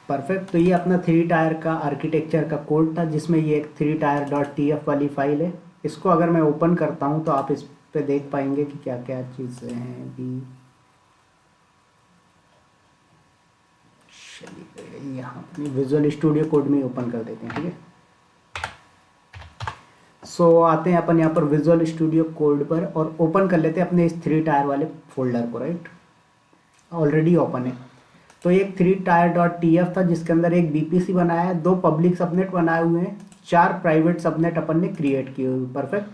Perfect. तो ये अपना थ्री टायर का आर्किटेक्चर का कोड था, जिसमें ये एक three tier dot T F वाली फाइल है। इसको अगर मैं ओपन करता हूँ तो आप इस पे देख पाएंगे कि क्या क्या चीज़ें हैं अभी। चलिए यहाँ अपनी विजुअल स्टूडियो कोड में ओपन कर देते हैं, ठीक है। सो आते हैं अपन यहाँ पर विजुअल स्टूडियो कोड पर और ओपन कर लेते हैं अपने इस थ्री टायर वाले फोल्डर को, राइट। ऑलरेडी ओपन है। तो एक three tier dot T F था, जिसके अंदर एक बीपीसी बनाया है, दो पब्लिक सबनेट बनाए हुए हैं, चार प्राइवेट सबनेट अपन ने क्रिएट किए हुए। परफेक्ट।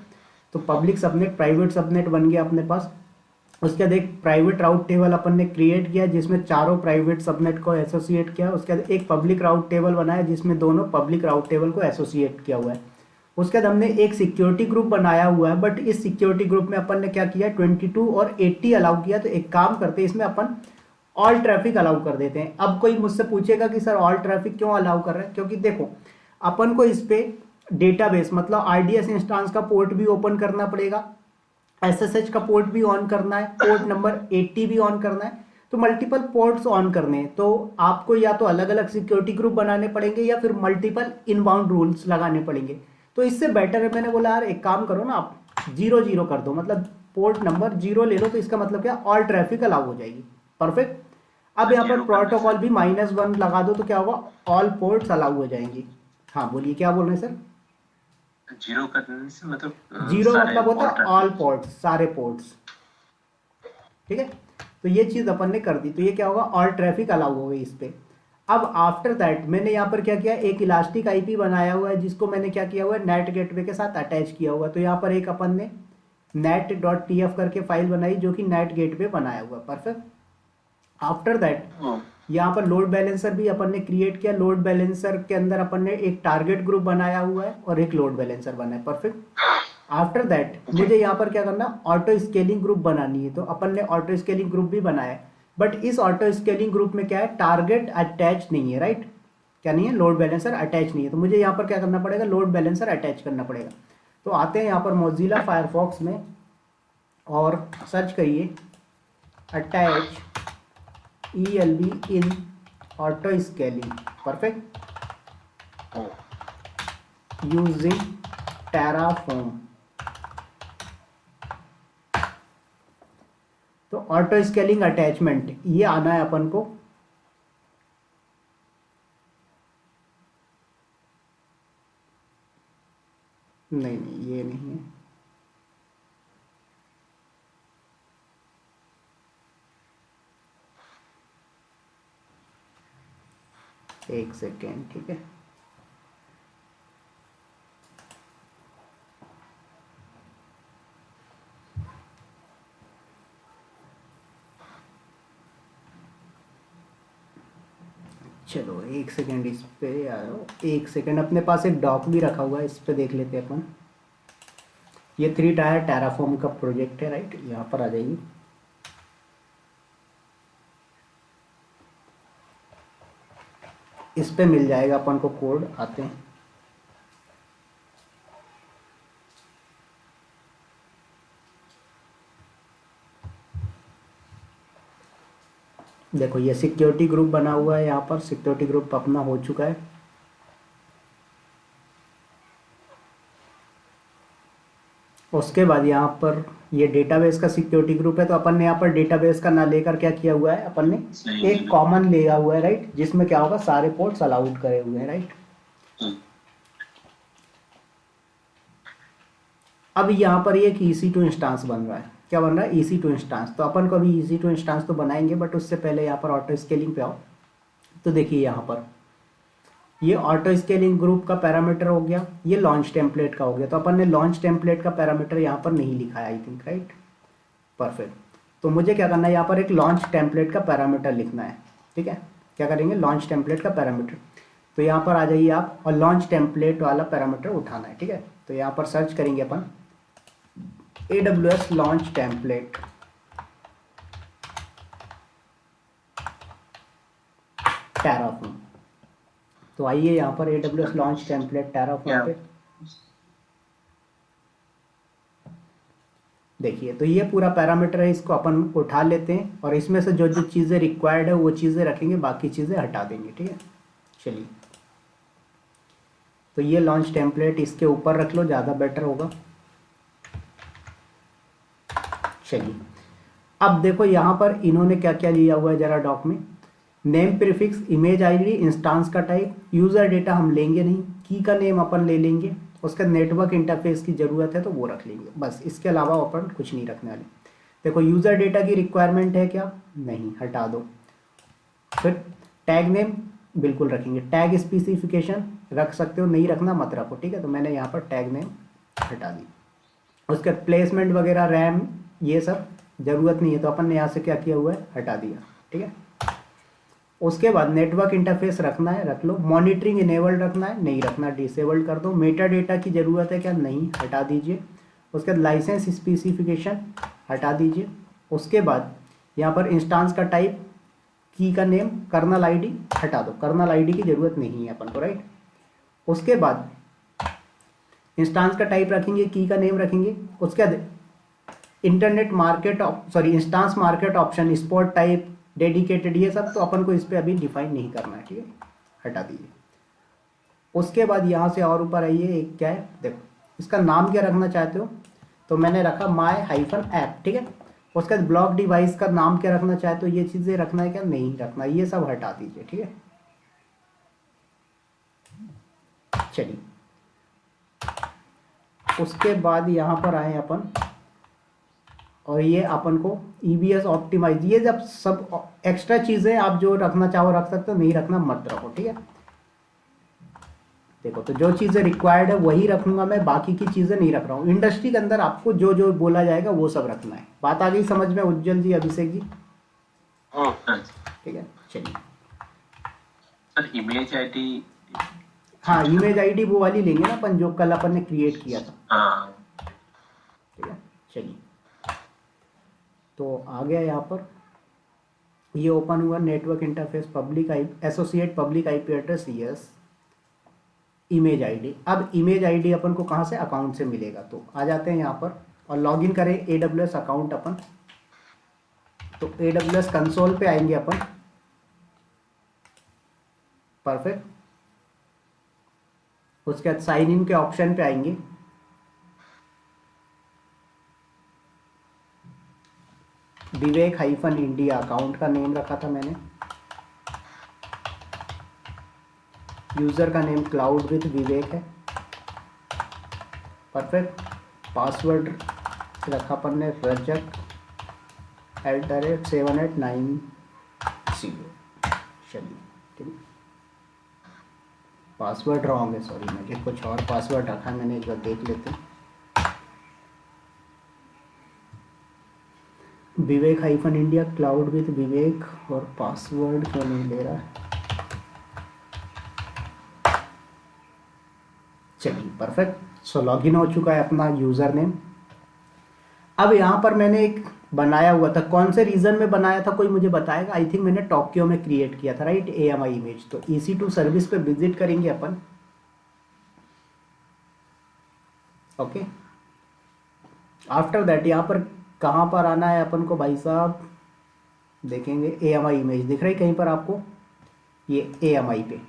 तो पब्लिक सबनेट प्राइवेट सबनेट बन गया अपने पास। उसके बाद एक प्राइवेट राउट टेबल अपन ने क्रिएट किया, जिसमें चारों प्राइवेट सबनेट को एसोसिएट किया। उसके बाद एक पब्लिक राउट टेबल बनाया, जिसमें दोनों पब्लिक राउट टेबल को एसोसिएट किया हुआ है। उसके बाद हमने एक सिक्योरिटी ग्रुप बनाया हुआ है, बट इस सिक्योरिटी ग्रुप में अपन ने क्या किया, 22 और 80 अलाउ किया। तो एक काम करते हैं, इसमें अपन ऑल ट्रैफिक अलाउ कर देते हैं। अब कोई मुझसे पूछेगा कि सर ऑल ट्रैफिक क्यों अलाउ कर रहे हैं, क्योंकि देखो अपन को इस पे डेटाबेस मतलब आरडीएस इंस्टांस का पोर्ट भी ओपन करना पड़ेगा, एसएसएच का पोर्ट भी ऑन करना है, पोर्ट नंबर 80 भी ऑन करना है। तो मल्टीपल पोर्ट्स ऑन करने हैं, तो आपको या तो अलग अलग सिक्योरिटी ग्रुप बनाने पड़ेंगे या फिर मल्टीपल इनबाउंड रूल्स लगाने पड़ेंगे। तो इससे बेटर है, मैंने बोला यार एक काम करो ना, आप 0 0 कर दो, मतलब पोर्ट नंबर 0 ले लो। तो इसका मतलब क्या, ऑल ट्रैफिक अलाउ हो जाएगी। परफेक्ट। अब यहाँ पर प्रोटोकॉल भी -1 लगा दो, तो क्या होगा, ऑल पोर्ट्स अलाउ हो जाएंगे। हाँ बोलिए, क्या बोल रहे हैं सर। 0 करने से मतलब 0 मतलब होता है ऑल पोर्ट्स, सारे पोर्ट्स, ठीक है। तो ये चीज अपन ने कर दी, तो ये क्या होगा, ऑल ट्रैफिक अलाउ हो गई इस पे। अब आफ्टर दैट मैंने यहाँ पर क्या किया, एक इलास्टिक आईपी बनाया हुआ है, जिसको मैंने क्या किया हुआ है, नेट गेटवे के साथ अटैच किया हुआ है। तो यहाँ पर एक अपन ने नेट डॉट टी एफ करके फाइल बनाई, जो कि नेट गेटवे बनाया हुआ है। परफेक्ट। आफ्टर दैट यहाँ पर लोड बैलेंसर भी अपन ने क्रिएट किया। लोड बैलेंसर के अंदर अपन ने एक टारगेट ग्रुप बनाया हुआ है और एक लोड बैलेंसर बना है। परफेक्ट। आफ्टर दैट मुझे यहाँ पर क्या करना, ऑटो स्केलिंग ग्रुप बनानी है। तो अपन ने ऑटो स्केलिंग ग्रुप भी बनाया है, बट इस ऑटो स्केलिंग ग्रुप में क्या है, टारगेट अटैच नहीं है, राइट। क्या नहीं है, लोड बैलेंसर अटैच नहीं है। तो मुझे यहाँ पर क्या करना पड़ेगा, लोड बैलेंसर अटैच करना पड़ेगा। तो आते हैं यहाँ पर मोजिला फायरफॉक्स में और सर्च करिए attach ELB in auto scaling. Perfect. Using Terraform. तो ऑटो स्केलिंग अटैचमेंट ये आना है अपन को। नहीं नहीं, ये नहीं है। एक सेकेंड, ठीक है। चलो एक सेकेंड, इस पे आ रहा हूँ। एक सेकेंड, अपने पास एक डॉक भी रखा हुआ है, इस पे देख लेते हैं अपन। ये थ्री टायर टेराफॉर्म का प्रोजेक्ट है, राइट। यहाँ पर आ जाइए। इस पे मिल जाएगा अपन को कोड। आते हैं, देखो ये सिक्योरिटी ग्रुप बना हुआ है। यहाँ पर सिक्योरिटी ग्रुप अपना हो चुका है। उसके बाद यहाँ पर ये डेटाबेस का सिक्योरिटी ग्रुप है। तो अपन ने यहाँ पर डेटाबेस का ना लेकर क्या किया हुआ है, अपन ने एक कॉमन लिया हुआ है, राइट, जिसमें क्या होगा, सारे पोर्ट्स अलाउड करे हुए हैं, राइट। अब यहाँ पर एक EC2 इंस्टांस बन रहा है। क्या बन रहा है, EC2 इंस्टांस। तो अपन को अभी EC2 इंस्टांस तो बनाएंगे, बट उससे पहले यहाँ पर ऑटो स्केलिंग पे आओ। तो देखिए यहाँ पर ये ऑटो स्केलिंग ग्रुप का पैरामीटर हो गया, ये लॉन्च टेम्पलेट का हो गया। तो अपन ने लॉन्च टेम्पलेट का पैरामीटर यहाँ पर नहीं लिखा है, आई थिंक, राइट। परफेक्ट। तो मुझे क्या करना है, यहाँ पर एक लॉन्च टेम्पलेट का पैरामीटर लिखना है, ठीक है। क्या करेंगे, लॉन्च टेम्पलेट का पैरामीटर। तो यहाँ पर आ जाइए आप और लॉन्च टेम्पलेट वाला पैरामीटर उठाना है, ठीक है। तो यहाँ पर सर्च करेंगे अपन AWS लॉन्च टेम्पलेट, टेराफॉर्म। तो आइए यहाँ पर AWS लॉन्च टेम्पलेट टेराफॉर्म पे देखिए। तो ये पूरा पैरामीटर है, इसको अपन उठा लेते हैं और इसमें से जो जो चीज़ें रिक्वायर्ड है वो चीज़ें रखेंगे, बाकी चीज़ें हटा देंगे, ठीक है। चलिए, तो ये लॉन्च टेम्पलेट इसके ऊपर रख लो, ज़्यादा बेटर होगा। चलिए, अब देखो यहाँ पर इन्होंने क्या क्या लिया हुआ है जरा डॉक में। Name prefix, image ID, instance का टाइप, यूज़र डेटा हम लेंगे नहीं, की का नेम अपन ले लेंगे, उसका नेटवर्क इंटरफेस की ज़रूरत है तो वो रख लेंगे बस, इसके अलावा अपन कुछ नहीं रखने वाले। देखो यूज़र डेटा की रिक्वायरमेंट है क्या, नहीं, हटा दो। फिर टैग नेम बिल्कुल रखेंगे, टैग स्पेसिफिकेशन रख सकते हो, नहीं रखना मत रखो, ठीक है। तो मैंने यहाँ पर टैग नेम हटा दी। उसके प्लेसमेंट वगैरह, रैम, ये सब ज़रूरत नहीं है, तो अपन ने यहाँ से क्या किया हुआ है, हटा दिया, ठीक है। उसके बाद नेटवर्क इंटरफेस रखना है, रख लो। मॉनिटरिंग इनेबल्ड रखना है, नहीं रखना, डिसेबल्ड कर दो। मेटा डेटा की ज़रूरत है क्या, नहीं, हटा दीजिए। उसके बाद लाइसेंस स्पेसिफिकेशन हटा दीजिए। उसके बाद यहाँ पर इंस्टांस का टाइप, की का नेम, कर्नल आईडी हटा दो, कर्नल आईडी की ज़रूरत नहीं है अपन को, राइट। उसके बाद इंस्टांस का टाइप रखेंगे, की का नेम रखेंगे। उसके बाद internet market, sorry instance market option, spot type, dedicated, ये सब तो अपन को इस पर अभी डिफाइन नहीं करना है, ठीक है, हटा दीजिए। उसके बाद यहाँ से और ऊपर आइए, एक क्या है देखो, इसका नाम क्या रखना चाहते हो, तो मैंने रखा माई हाइफन ऐप, ठीक है। उसके बाद ब्लॉक डिवाइस का नाम क्या रखना चाहते हो, ये चीज़ें रखना है क्या, नहीं रखना, ये सब हटा दीजिए, ठीक है। चलिए, उसके बाद यहाँ पर आए अपन, और ये अपन को EBS ऑप्टिमाइज, ये जब सब एक्स्ट्रा चीज़ें आप जो रखना चाहो रख सकते हो, नहीं रखना मत रखो, ठीक है। देखो, तो जो चीज़ें रिक्वायर्ड है वही रखूंगा मैं, बाकी की चीज़ें नहीं रख रहा हूँ। इंडस्ट्री के अंदर आपको जो जो बोला जाएगा वो सब रखना है। बात आ गई समझ में उज्जवल जी, अभिषेक जी? ठीक है, चलिए। सर इमेज आईडी, हाँ, इमेज आईडी वो वाली लेंगे ना अपन, जो कल अपन ने क्रिएट किया था, हाँ ठीक है। चलिए, तो आ गया यहाँ पर, ये ओपन हुआ नेटवर्क इंटरफेस, पब्लिक आई associate public IP address, yes. Image ID, अब इमेज आईडी अपन को कहाँ से, अकाउंट से मिलेगा, तो आ जाते हैं यहाँ पर और लॉगिन करें AWS अकाउंट अपन। तो AWS कंसोल पे आएंगे अपन, परफेक्ट। उसके बाद साइन इन के ऑप्शन पे आएंगे, विवेक हाइफन इंडिया अकाउंट का नेम रखा था मैंने, यूज़र का नेम क्लाउड विद विवेक है, परफेक्ट। पासवर्ड रखा अपन ने रजक @7890, चलिए, ठीक। पासवर्ड रॉन्ग है, सॉरी, मुझे कुछ और पासवर्ड रखा है मैंने, एक बार देख लेते हैं। विवेक हाइफन इंडिया क्लाउड विद विवेक, और पासवर्ड क्यों नहीं ले रहा है, चलिए, परफेक्ट। सो लॉगिन हो चुका है अपना यूज़र नेम। अब यहाँ पर मैंने एक बनाया हुआ था, कौन से रीजन में बनाया था कोई मुझे बताएगा? आई थिंक मैंने टोक्यो में क्रिएट किया था, राइट, AMI इमेज। तो EC2 सर्विस पे विजिट करेंगे अपन, ओके। आफ्टर दैट यहाँ पर कहाँ पर आना है अपन को भाई साहब, देखेंगे AMI इमेज दिख रही है कहीं पर आपको, ये AMI पे।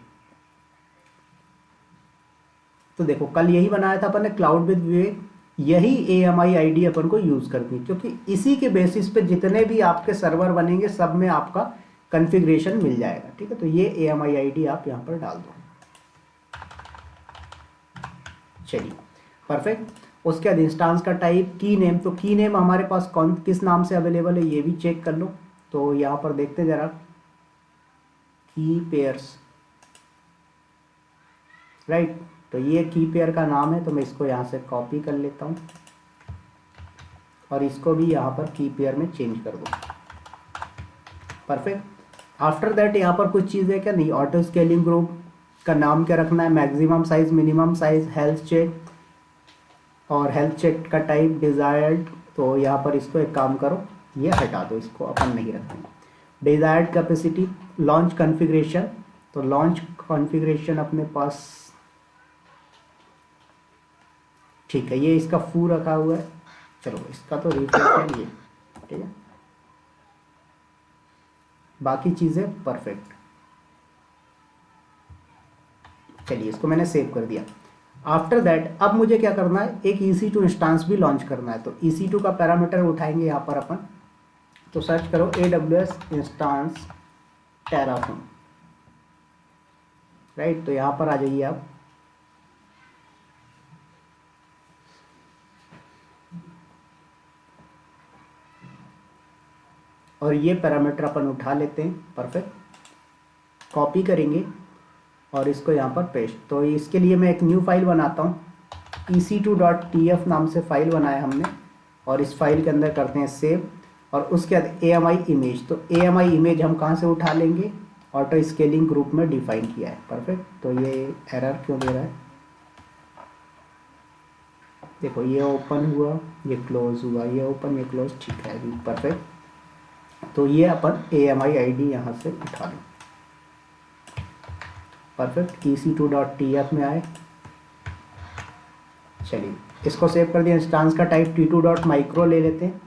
तो देखो, कल यही बनाया था अपन ने, क्लाउड विद विवेक, यही AMI ID अपन को यूज़ करनी, क्योंकि इसी के बेसिस पे जितने भी आपके सर्वर बनेंगे सब में आपका कॉन्फ़िगरेशन मिल जाएगा, ठीक है। तो ये AMI ID आप यहाँ पर डाल दो, चलिए, परफेक्ट। उसके बाद इंस्टांस का टाइप, की नेम, तो की नेम हमारे पास किस नाम से अवेलेबल है ये भी चेक कर लो। तो यहाँ पर देखते हैं जरा, की पेयर्स, राइट। तो ये की पेयर का नाम है, तो मैं इसको यहाँ से कॉपी कर लेता हूँ और इसको भी यहाँ पर की पेयर में चेंज कर दूँ, परफेक्ट। आफ्टर दैट यहाँ पर कुछ चीज़ें क्या नहीं, ऑटो स्केलिंग ग्रुप का नाम क्या रखना है, maximum size, minimum size, health check, और हेल्थ चेक का टाइप डिज़ायर्ड। तो यहाँ पर इसको एक काम करो, ये हटा दो, इसको अपन नहीं रखेंगे। डिज़ायर्ड कैपेसिटी, लॉन्च कॉन्फ़िगरेशन, तो लॉन्च कॉन्फ़िगरेशन अपने पास, ठीक है, ये इसका फू रखा हुआ है, चलो इसका तो रिफ्रेश है ये, ठीक है, बाकी चीज़ें परफेक्ट। चलिए इसको मैंने सेव कर दिया। आफ्टर दैट अब मुझे क्या करना है, एक EC2 इंस्टांस भी लॉन्च करना है। तो EC2 का पैरामीटर उठाएंगे यहाँ पर अपन, तो सर्च करो AWS इंस्टांस टेराफॉर्म, राइट। तो यहाँ पर आ जाइए आप, और ये पैरामीटर अपन उठा लेते हैं। परफेक्ट, कॉपी करेंगे और इसको यहाँ पर पेस्ट। तो इसके लिए मैं एक न्यू फाइल बनाता हूँ, EC2.tf नाम से फाइल बनाया हमने, और इस फाइल के अंदर करते हैं सेव, और उसके बाद AMI इमेज। तो AMI इमेज हम कहाँ से उठा लेंगे, ऑटो स्केलिंग ग्रुप में डिफाइन किया है। परफेक्ट, तो ये एरर क्यों दे रहा है, देखो ये ओपन हुआ, ये क्लोज हुआ, ये ओपन, ये क्लोज, ठीक है अभी। परफेक्ट, तो ये अपन AMI ID यहाँ से उठा लें। परफेक्ट, EC2.tf में आए, चलिए इसको सेव कर दिया। इंस्टांस का टाइप T2.micro ले लेते हैं।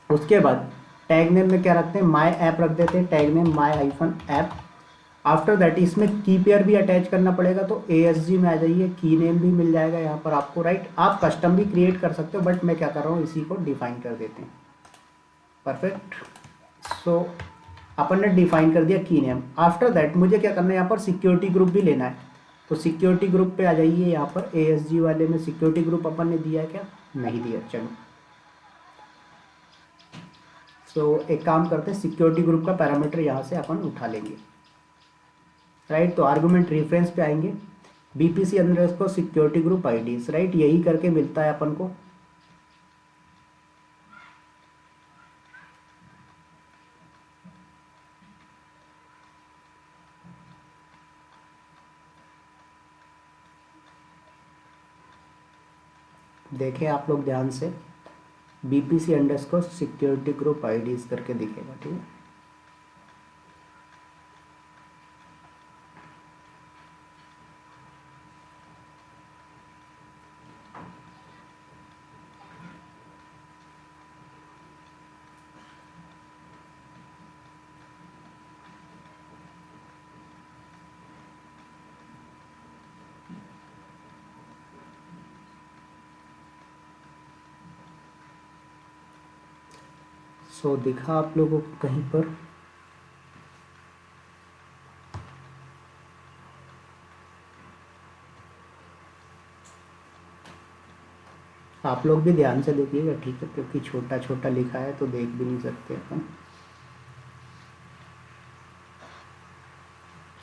उसके बाद टैग नेम में क्या रखते हैं, माई ऐप रख देते हैं, tag name my-app। After that इसमें की पेयर भी अटैच करना पड़ेगा, तो ASG में आ जाइए, की नेम भी मिल जाएगा यहाँ पर आपको, राइट। आप कस्टम भी क्रिएट कर सकते हो, बट मैं क्या कर रहा हूँ, इसी को डिफाइन कर देते हैं। परफेक्ट, सो अपन ने डिफाइन कर दिया की नेम। आफ्टर दैट मुझे क्या करना है, यहाँ पर सिक्योरिटी ग्रुप भी लेना है। तो सिक्योरिटी ग्रुप पे आ जाइए, यहाँ पर ASG वाले में सिक्योरिटी ग्रुप अपन ने दिया है क्या, नहीं दिया, चलो। सो एक काम करते हैं, सिक्योरिटी ग्रुप का पैरामीटर यहाँ से अपन उठा लेंगे, राइट। तो आर्गुमेंट रेफरेंस पे आएंगे, BPC underscore security group IDs, right. यही करके मिलता है अपन को। देखें आप लोग ध्यान से, BPC underscore security group IDs करके दिखेगा, ठीक है। सो दिखा आप लोगों को कहीं पर, आप लोग भी ध्यान से देखिएगा, ठीक है, क्योंकि छोटा छोटा लिखा है तो देख भी नहीं सकते अपन।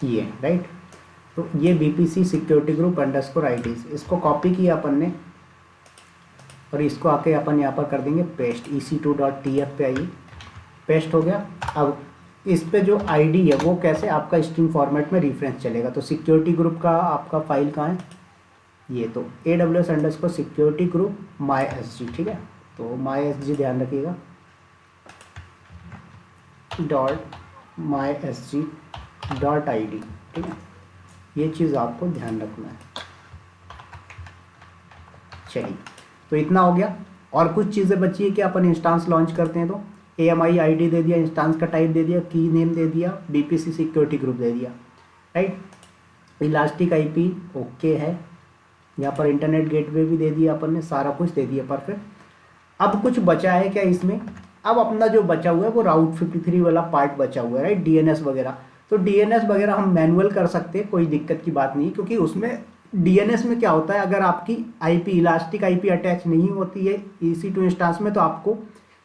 ये राइट, तो ये BPC security group underscore IDs, इसको कॉपी किया अपन ने, और इसको आके अपन यहाँ पर कर देंगे पेस्ट। EC2.tf पे आइए, पेस्ट हो गया। अब इस पे जो ID है वो कैसे आपका स्ट्रिंग फॉर्मेट में रेफरेंस चलेगा। तो सिक्योरिटी ग्रुप का आपका फाइल कहाँ है, ये तो AWS underscore security group MySG, ठीक है। तो MySG ध्यान रखिएगा, .mysg.id, ठीक है। ये चीज़ आपको ध्यान रखना है। चलिए, तो इतना हो गया। और कुछ चीज़ें बची है कि अपन इंस्टांस लॉन्च करते हैं, तो AMI ID दे दिया, इंस्टांस का टाइप दे दिया, की नेम दे दिया, BPC सिक्योरिटी ग्रुप दे दिया, राइट। इलास्टिक IP ओके है, यहाँ पर इंटरनेट गेटवे भी दे दिया अपन ने, सारा कुछ दे दिया। परफेक्ट, अब कुछ बचा है क्या इसमें, अब अपना जो बचा हुआ है वो राउट 53 वाला पार्ट बचा हुआ है, राइट। DNS वगैरह, तो DNS वगैरह हम मैनुअल कर सकते हैं, कोई दिक्कत की बात नहीं, क्योंकि उसमें DNS में क्या होता है, अगर आपकी IP इलास्टिक IP अटैच नहीं होती है EC2 इंस्टांस में, तो आपको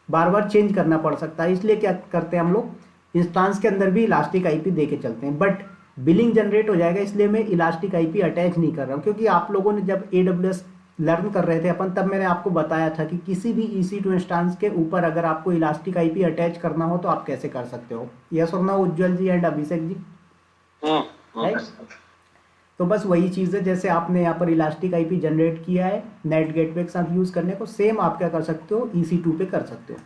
बार बार चेंज करना पड़ सकता है। इसलिए क्या करते हैं हम लोग, इंस्टांस के अंदर भी इलास्टिक IP दे के चलते हैं, बट बिलिंग जनरेट हो जाएगा, इसलिए मैं इलास्टिक IP अटैच नहीं कर रहा हूँ। क्योंकि आप लोगों ने जब AWS लर्न कर रहे थे अपन, तब मैंने आपको बताया था कि किसी भी EC2 इंस्टांस के ऊपर अगर आपको इलास्टिक IP अटैच करना हो तो आप कैसे कर सकते हो। यस और no Ujjwal ji and Abhishek ji, right. तो बस वही चीज़ है, जैसे आपने यहाँ पर इलास्टिक IP जनरेट किया है नेट गेटवे के साथ यूज़ करने को, सेम आप क्या कर सकते हो, EC2 पे कर सकते हो।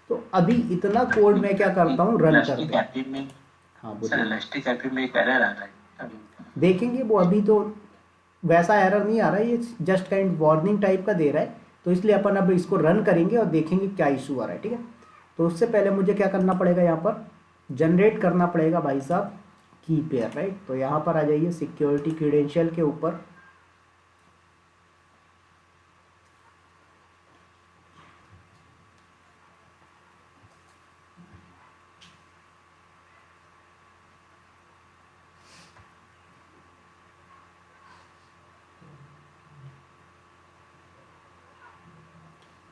तो अभी इतना कोड मैं क्या करता हूँ, रन करते हैं। हाँ बोलिए, इलास्टिक IP में एक एरर आ रहा है अभी, देखेंगे वो, अभी तो वैसा एरर नहीं आ रहा है, ये जस्ट काइंड वार्निंग टाइप का दे रहा है। तो इसलिए अपन अब इसको रन करेंगे और देखेंगे क्या इशू आ रहा है, ठीक है। तो उससे पहले मुझे क्या करना पड़ेगा, यहाँ पर जनरेट करना पड़ेगा भाई साहब की पेयर, राइट। तो यहाँ पर आ जाइए सिक्योरिटी क्रीडेंशियल के ऊपर,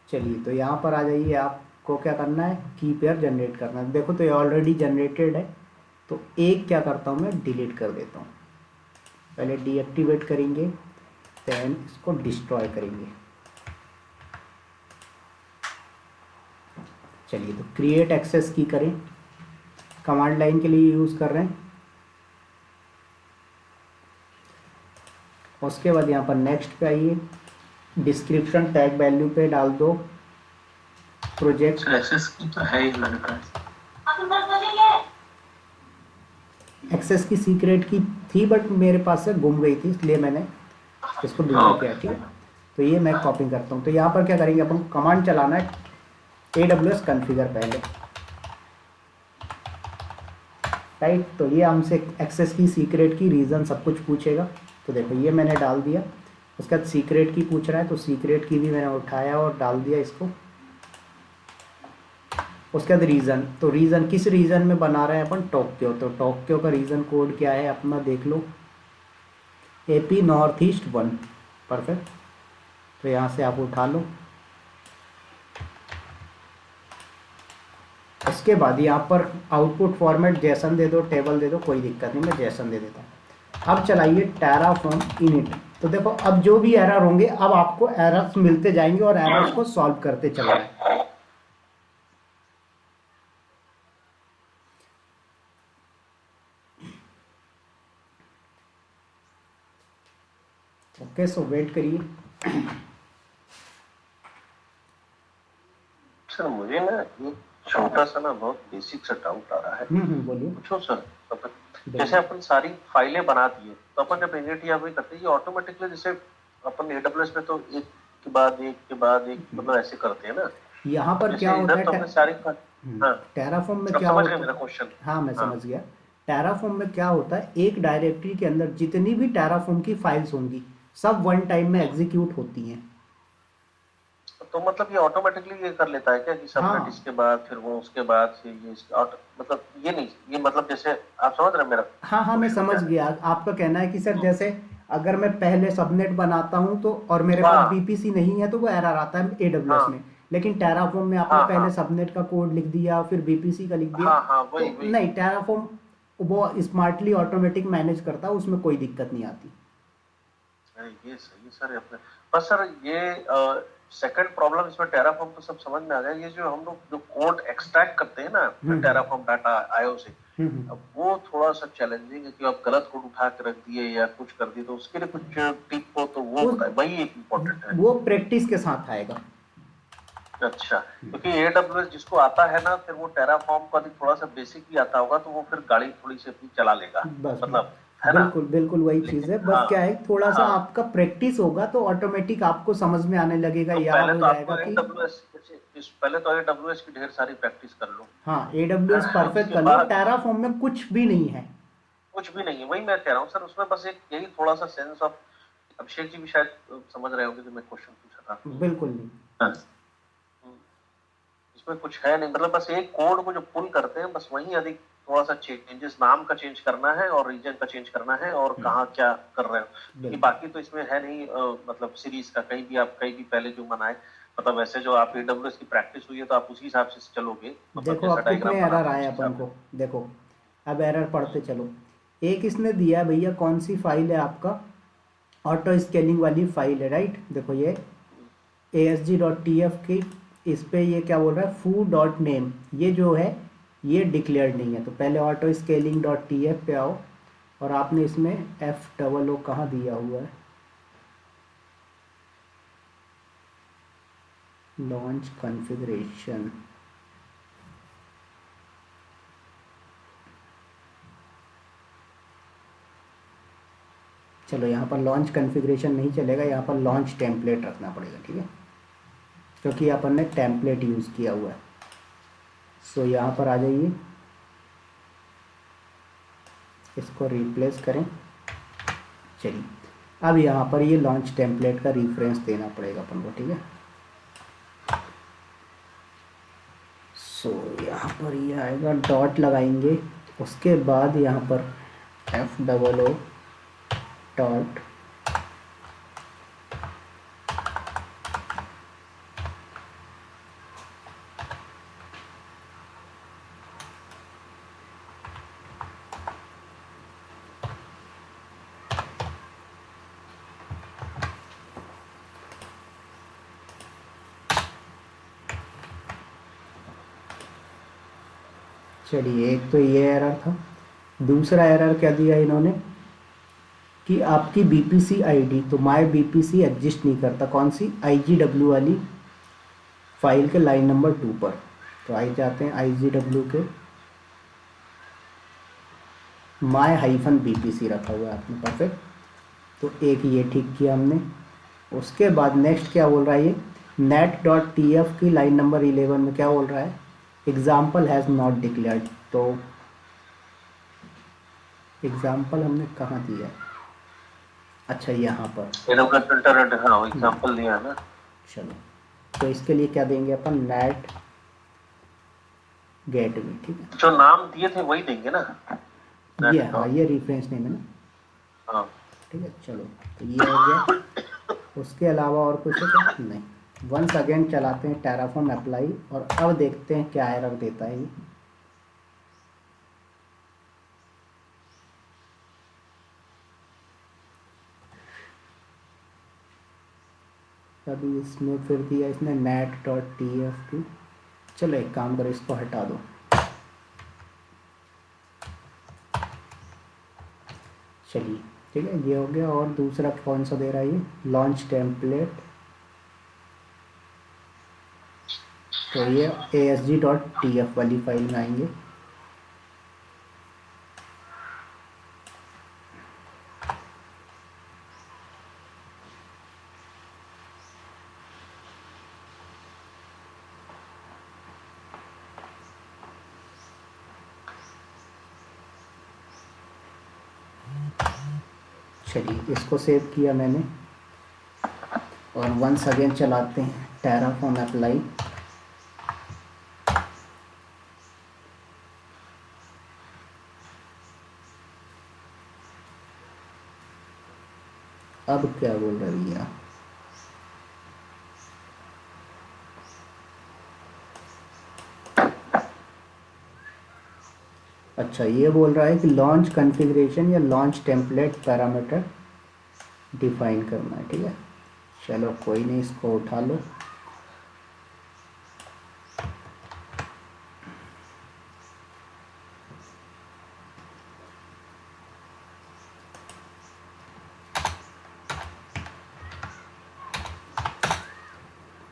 चलिए तो यहाँ पर आ जाइए, आपको क्या करना है, की पेयर जनरेट करना है। देखो तो ये ऑलरेडी जनरेटेड है, तो एक क्या करता हूँ मैं, डिलीट कर देता हूँ। पहले डीएक्टिवेट करेंगे, देन इसको डिस्ट्रॉय करेंगे। चलिए तो क्रिएट एक्सेस की करें, कमांड लाइन के लिए यूज़ कर रहे हैं। उसके बाद यहाँ पर नेक्स्ट पे आइए, डिस्क्रिप्शन टैग वैल्यू पे डाल दो प्रोजेक्ट। सर एक्सेस की तो है ही मेरे पास। एक्सेस की सीक्रेट की थी बट मेरे पास से गुम गई थी, इसलिए मैंने इसको दूसरा किया, ठीक है। तो ये मैं कॉपी करता हूँ। तो यहाँ पर क्या करेंगे, अपन कमांड चलाना है AWS कॉन्फ़िगर पहले, राइट। तो ये हमसे एक्सेस की सीक्रेट की रीज़न सब कुछ पूछेगा। तो देखो ये मैंने डाल दिया, उसके बाद सीक्रेट की पूछ रहा है, तो सीक्रेट की भी मैंने उठाया और डाल दिया इसको। उसके बाद रीज़न, तो रीज़न किस रीज़न में बना रहे हैं अपन, टोक्यो। तो टोक्यो का रीज़न कोड क्या है अपना, देख लो, AP नॉर्थ ईस्ट 1, परफेक्ट। तो यहाँ से आप उठा लो। उसके बाद यहाँ पर आउटपुट फॉर्मेट जेसन दे दो, टेबल दे दो, कोई दिक्कत नहीं, मैं जेसन दे देता हूँ। अब चलाइए टेराफॉर्म इनिट। तो देखो अब जो भी एरर होंगे, अब आपको एरर्स मिलते जाएंगे और एरर्स को सॉल्व करते चलना है। ओके, सो वेट करिए। सर मुझे ना एक छोटा सा ना बहुत बेसिक सा डाउट आ रहा है। बोलिए। पूछो सर। जैसे अपन सारी फाइलें बना दिए, तो अपन जब इनिट या वही करते हैं, ये ऑटोमेटिकली जैसे अपन AWS में तो एक के बाद एक के बाद एक मतलब ऐसे करते हैं ना, यहाँ पर क्या जैसे होता इधर तो है, हमने सारी हाँ टेराफॉर्म में अब क्या समझ होता गए है, मेरा क्वेश्चन। हाँ मैं हाँ समझ गया। टेराफॉर्म में क्या होता है, एक डायरेक्टरी के अंदर जितनी भी टेराफॉर्म की फाइल्स होंगी, सब वन टाइम में एग्जीक्यूट होती हैं। तो मतलब ये ऑटोमेटिकली ये कर लेता है क्या कि सबनेट हाँ इसके बाद फिर वो उसके बाद फिर ये मतलब ये नहीं, ये मतलब जैसे आप समझ रहे हैं मेरा हाँ हाँ, मैं क्वेश्चन समझ क्या है। गया। आपका कहना है कि सर जैसे अगर मैं पहले सबनेट बनाता हूँ तो, और मेरे पास हाँ BPC नहीं है, तो वो एरर आता है AWS हाँ में। लेकिन टेराफॉर्म में आपने हाँ पहले हाँ सबनेट का कोड लिख दिया, फिर BPC का लिख दिया, हाँ हाँ वही तो वही। नहीं, टेराफॉर्म वो स्मार्टली ऑटोमेटिक मैनेज करता है, उसमें कोई दिक्कत नहीं आती। अरे ये सही सर अपने, बस सर ये सेकंड प्रॉब्लम इसमें टेराफॉर्म तो सब समझ में आ गया, ये जो हम लोग जो कोड एक्सट्रैक्ट करते हैं ना टेराफॉर्म डाटा आयो से, अब वो थोड़ा सा चैलेंजिंग है कि आप गलत कोड उठा के रख दिए या कुछ कर दिए, तो उसके लिए कुछ टिप हो तो वो बताए, वही एक इम्पोर्टेंट है। वो प्रैक्टिस के साथ आएगा। अच्छा, क्योंकि AWS जिसको आता है ना, फिर वो टेराफॉर्म का भी थोड़ा सा बेसिक भी आता होगा, तो वो फिर गाड़ी थोड़ी सी अपनी चला लेगा, बस मतलब है ना। बिल्कुल बिल्कुल वही चीज़ है। लेकिन बस हाँ क्या है, थोड़ा सा हाँ, आपका प्रैक्टिस होगा तो ऑटोमेटिक आपको समझ में आने लगेगा, तो याद पहले हो तो जाएगा आपको कि AWS की ढेर सारी प्रैक्टिस कर लो। हाँ, AWS परफेक्ट उसके कर लो। बाद टेराफॉर्म में कुछ भी नहीं है। कुछ भी नहीं है, वही मैं कह रहा हूँ सर, उसमें बस एक यही थोड़ा सा सेंस ऑफ, अभिषेक जी भी शायद समझ रहे होंगे जो मैं क्वेश्चन पूछा था। बिल्कुल नहीं। हाँ। इसमें कुछ है नहीं, मतलब बस एक कोड को जो पुल करते हैं, बस वही अधिक थोड़ा सा चेंजेस, नाम का चेंज करना है और रीजन का चेंज करना है और कहाँ क्या कर रहे हो, क्योंकि बाकी तो इसमें है नहीं मतलब सीरीज का कहीं भी आप कहीं भी पहले जो बनाए, मतलब वैसे जो आप AWS की प्रैक्टिस हुई है तो आप उसी हिसाब से चलोगे, मतलब देखो जैसा अब कितने डायग्राम बना एरर हुआ है आए उस अपन हिसाब को, देखो अब एरर पढ़ते चलो। एक इसने दिया है भैया, कौन सी फाइल है आपका, ऑटो स्केलिंग वाली फाइल है, राइट। देखो ये ASG.tf की, इस पे ये क्या बोल रहा है, foo.name, ये जो है ये डिक्लेयर्ड नहीं है। तो पहले ऑटो स्केलिंग .tf पे आओ, और आपने इसमें FOO कहाँ दिया हुआ है, लॉन्च कॉन्फ़िगरेशन। चलो यहाँ पर लॉन्च कॉन्फ़िगरेशन नहीं चलेगा, यहाँ पर लॉन्च टेम्पलेट रखना पड़ेगा, ठीक है, क्योंकि अपन ने टेम्पलेट यूज़ किया हुआ है। सो यहाँ पर आ जाइए, इसको रिप्लेस करें। चलिए अब यहाँ पर ये लॉन्च टेम्पलेट का रेफरेंस देना पड़ेगा अपन को, ठीक है। सो यहाँ पर ये आएगा, डॉट लगाएंगे, उसके बाद यहाँ पर FOO डॉट चलिए एक तो ये एरर था। दूसरा एरर क्या दिया इन्होंने कि आपकी BPC आईडी, तो माई BPC एग्जिस्ट नहीं करता, कौन सी, IGW वाली फाइल के लाइन नंबर 2 पर। तो आई जाते हैं IGW के, my-BPC रखा हुआ है आपने, परफेक्ट। तो एक ये ठीक किया हमने। उसके बाद नेक्स्ट क्या बोल रहा है ये, net.tf की लाइन नंबर 11 में क्या बोल रहा है, एग्जाम्पल हैज़ नॉट डिक्लेयर्ड। तो एग्जाम्पल हमने कहाँ दिया, अच्छा यहाँ पर, हाँ एग्जाम्पल दिया है ना। चलो तो इसके लिए क्या देंगे अपन, नेट गेटवे, ठीक है। जो नाम दिए थे वही देंगे ना, ये हाँ ये रेफरेंस नेम है ना, हाँ ठीक है। चलो तो ये हो गया। उसके अलावा और कुछ है क्या, नहीं। वंस अगेन चलाते हैं टेराफॉर्म अप्लाई, और अब देखते हैं क्या एरर देता है ये। अभी इसमें फिर दिया इसने net.tf की। चलो एक काम करो, इसको हटा दो। चलिए ठीक है, ये हो गया। और दूसरा कौन सा दे रहा है ये, लॉन्च टेम्पलेट। तो ये ASG.tf वाली फाइल में आएंगे। चलिए इसको सेव किया मैंने, और वंस अगेन चलाते हैं टेराफॉर्म अप्लाई। अब क्या बोल रही है, अच्छा ये बोल रहा है कि लॉन्च कॉन्फ़िगरेशन या लॉन्च टेम्पलेट पैरामीटर डिफाइन करना है, ठीक है। चलो कोई नहीं, इसको उठा लो।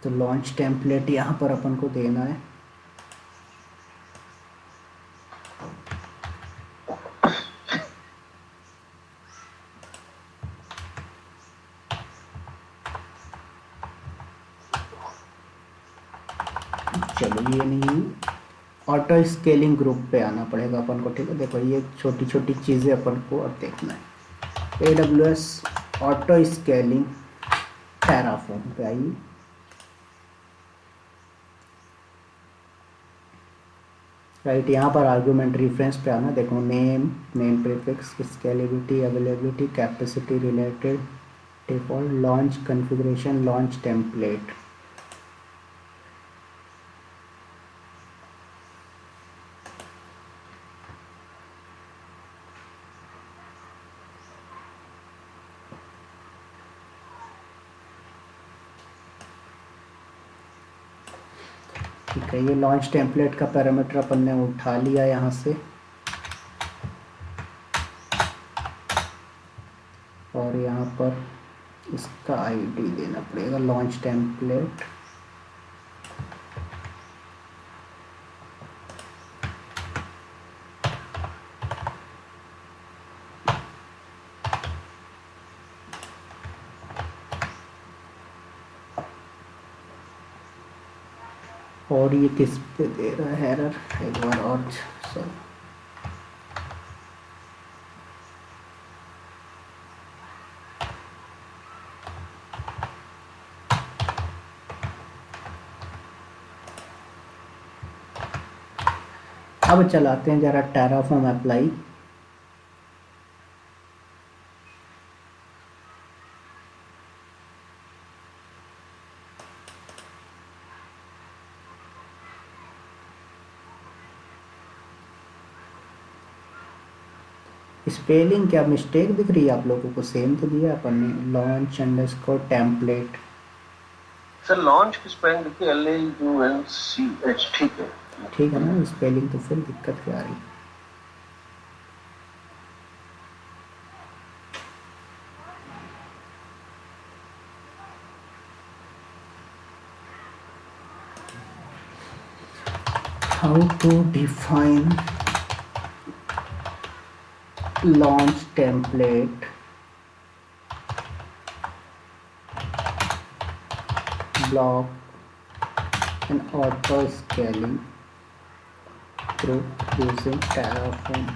तो लॉन्च टेम्पलेट यहाँ पर अपन को देना है। चलो ये नहीं, ऑटो स्केलिंग ग्रुप पे आना पड़ेगा अपन को, ठीक है। देखो ये छोटी छोटी चीज़ें अपन को अब देखना है। AWS ऑटो स्केलिंग टेराफॉर्म पे आइए। राइट, यहाँ पर आर्गुमेंट रेफरेंस पे आना। देखो name, name prefix, scalability, availability, capacity related, default, launch configuration, launch template. ठीक है, ये लॉन्च टेम्पलेट का पैरामीटर अपन ने उठा लिया यहाँ से, और यहाँ पर इसका आईडी देना पड़ेगा, लॉन्च टेम्पलेट। और ये किस पे दे रहा है एरर, एक बार और सॉरी। अब चलाते हैं जरा टेराफॉर्म अप्लाई। स्पेलिंग क्या मिस्टेक दिख रही है आप लोगों को? सेम तो दिया अपन ने, launch underscore template. Sir launch की स्पेलिंग देखिए LAUNCH, ठीक है। ठीक है ना, स्पेलिंग तो फिर दिक्कत क्या आ रही? How to define launch template block and auto scaling through using Terraform.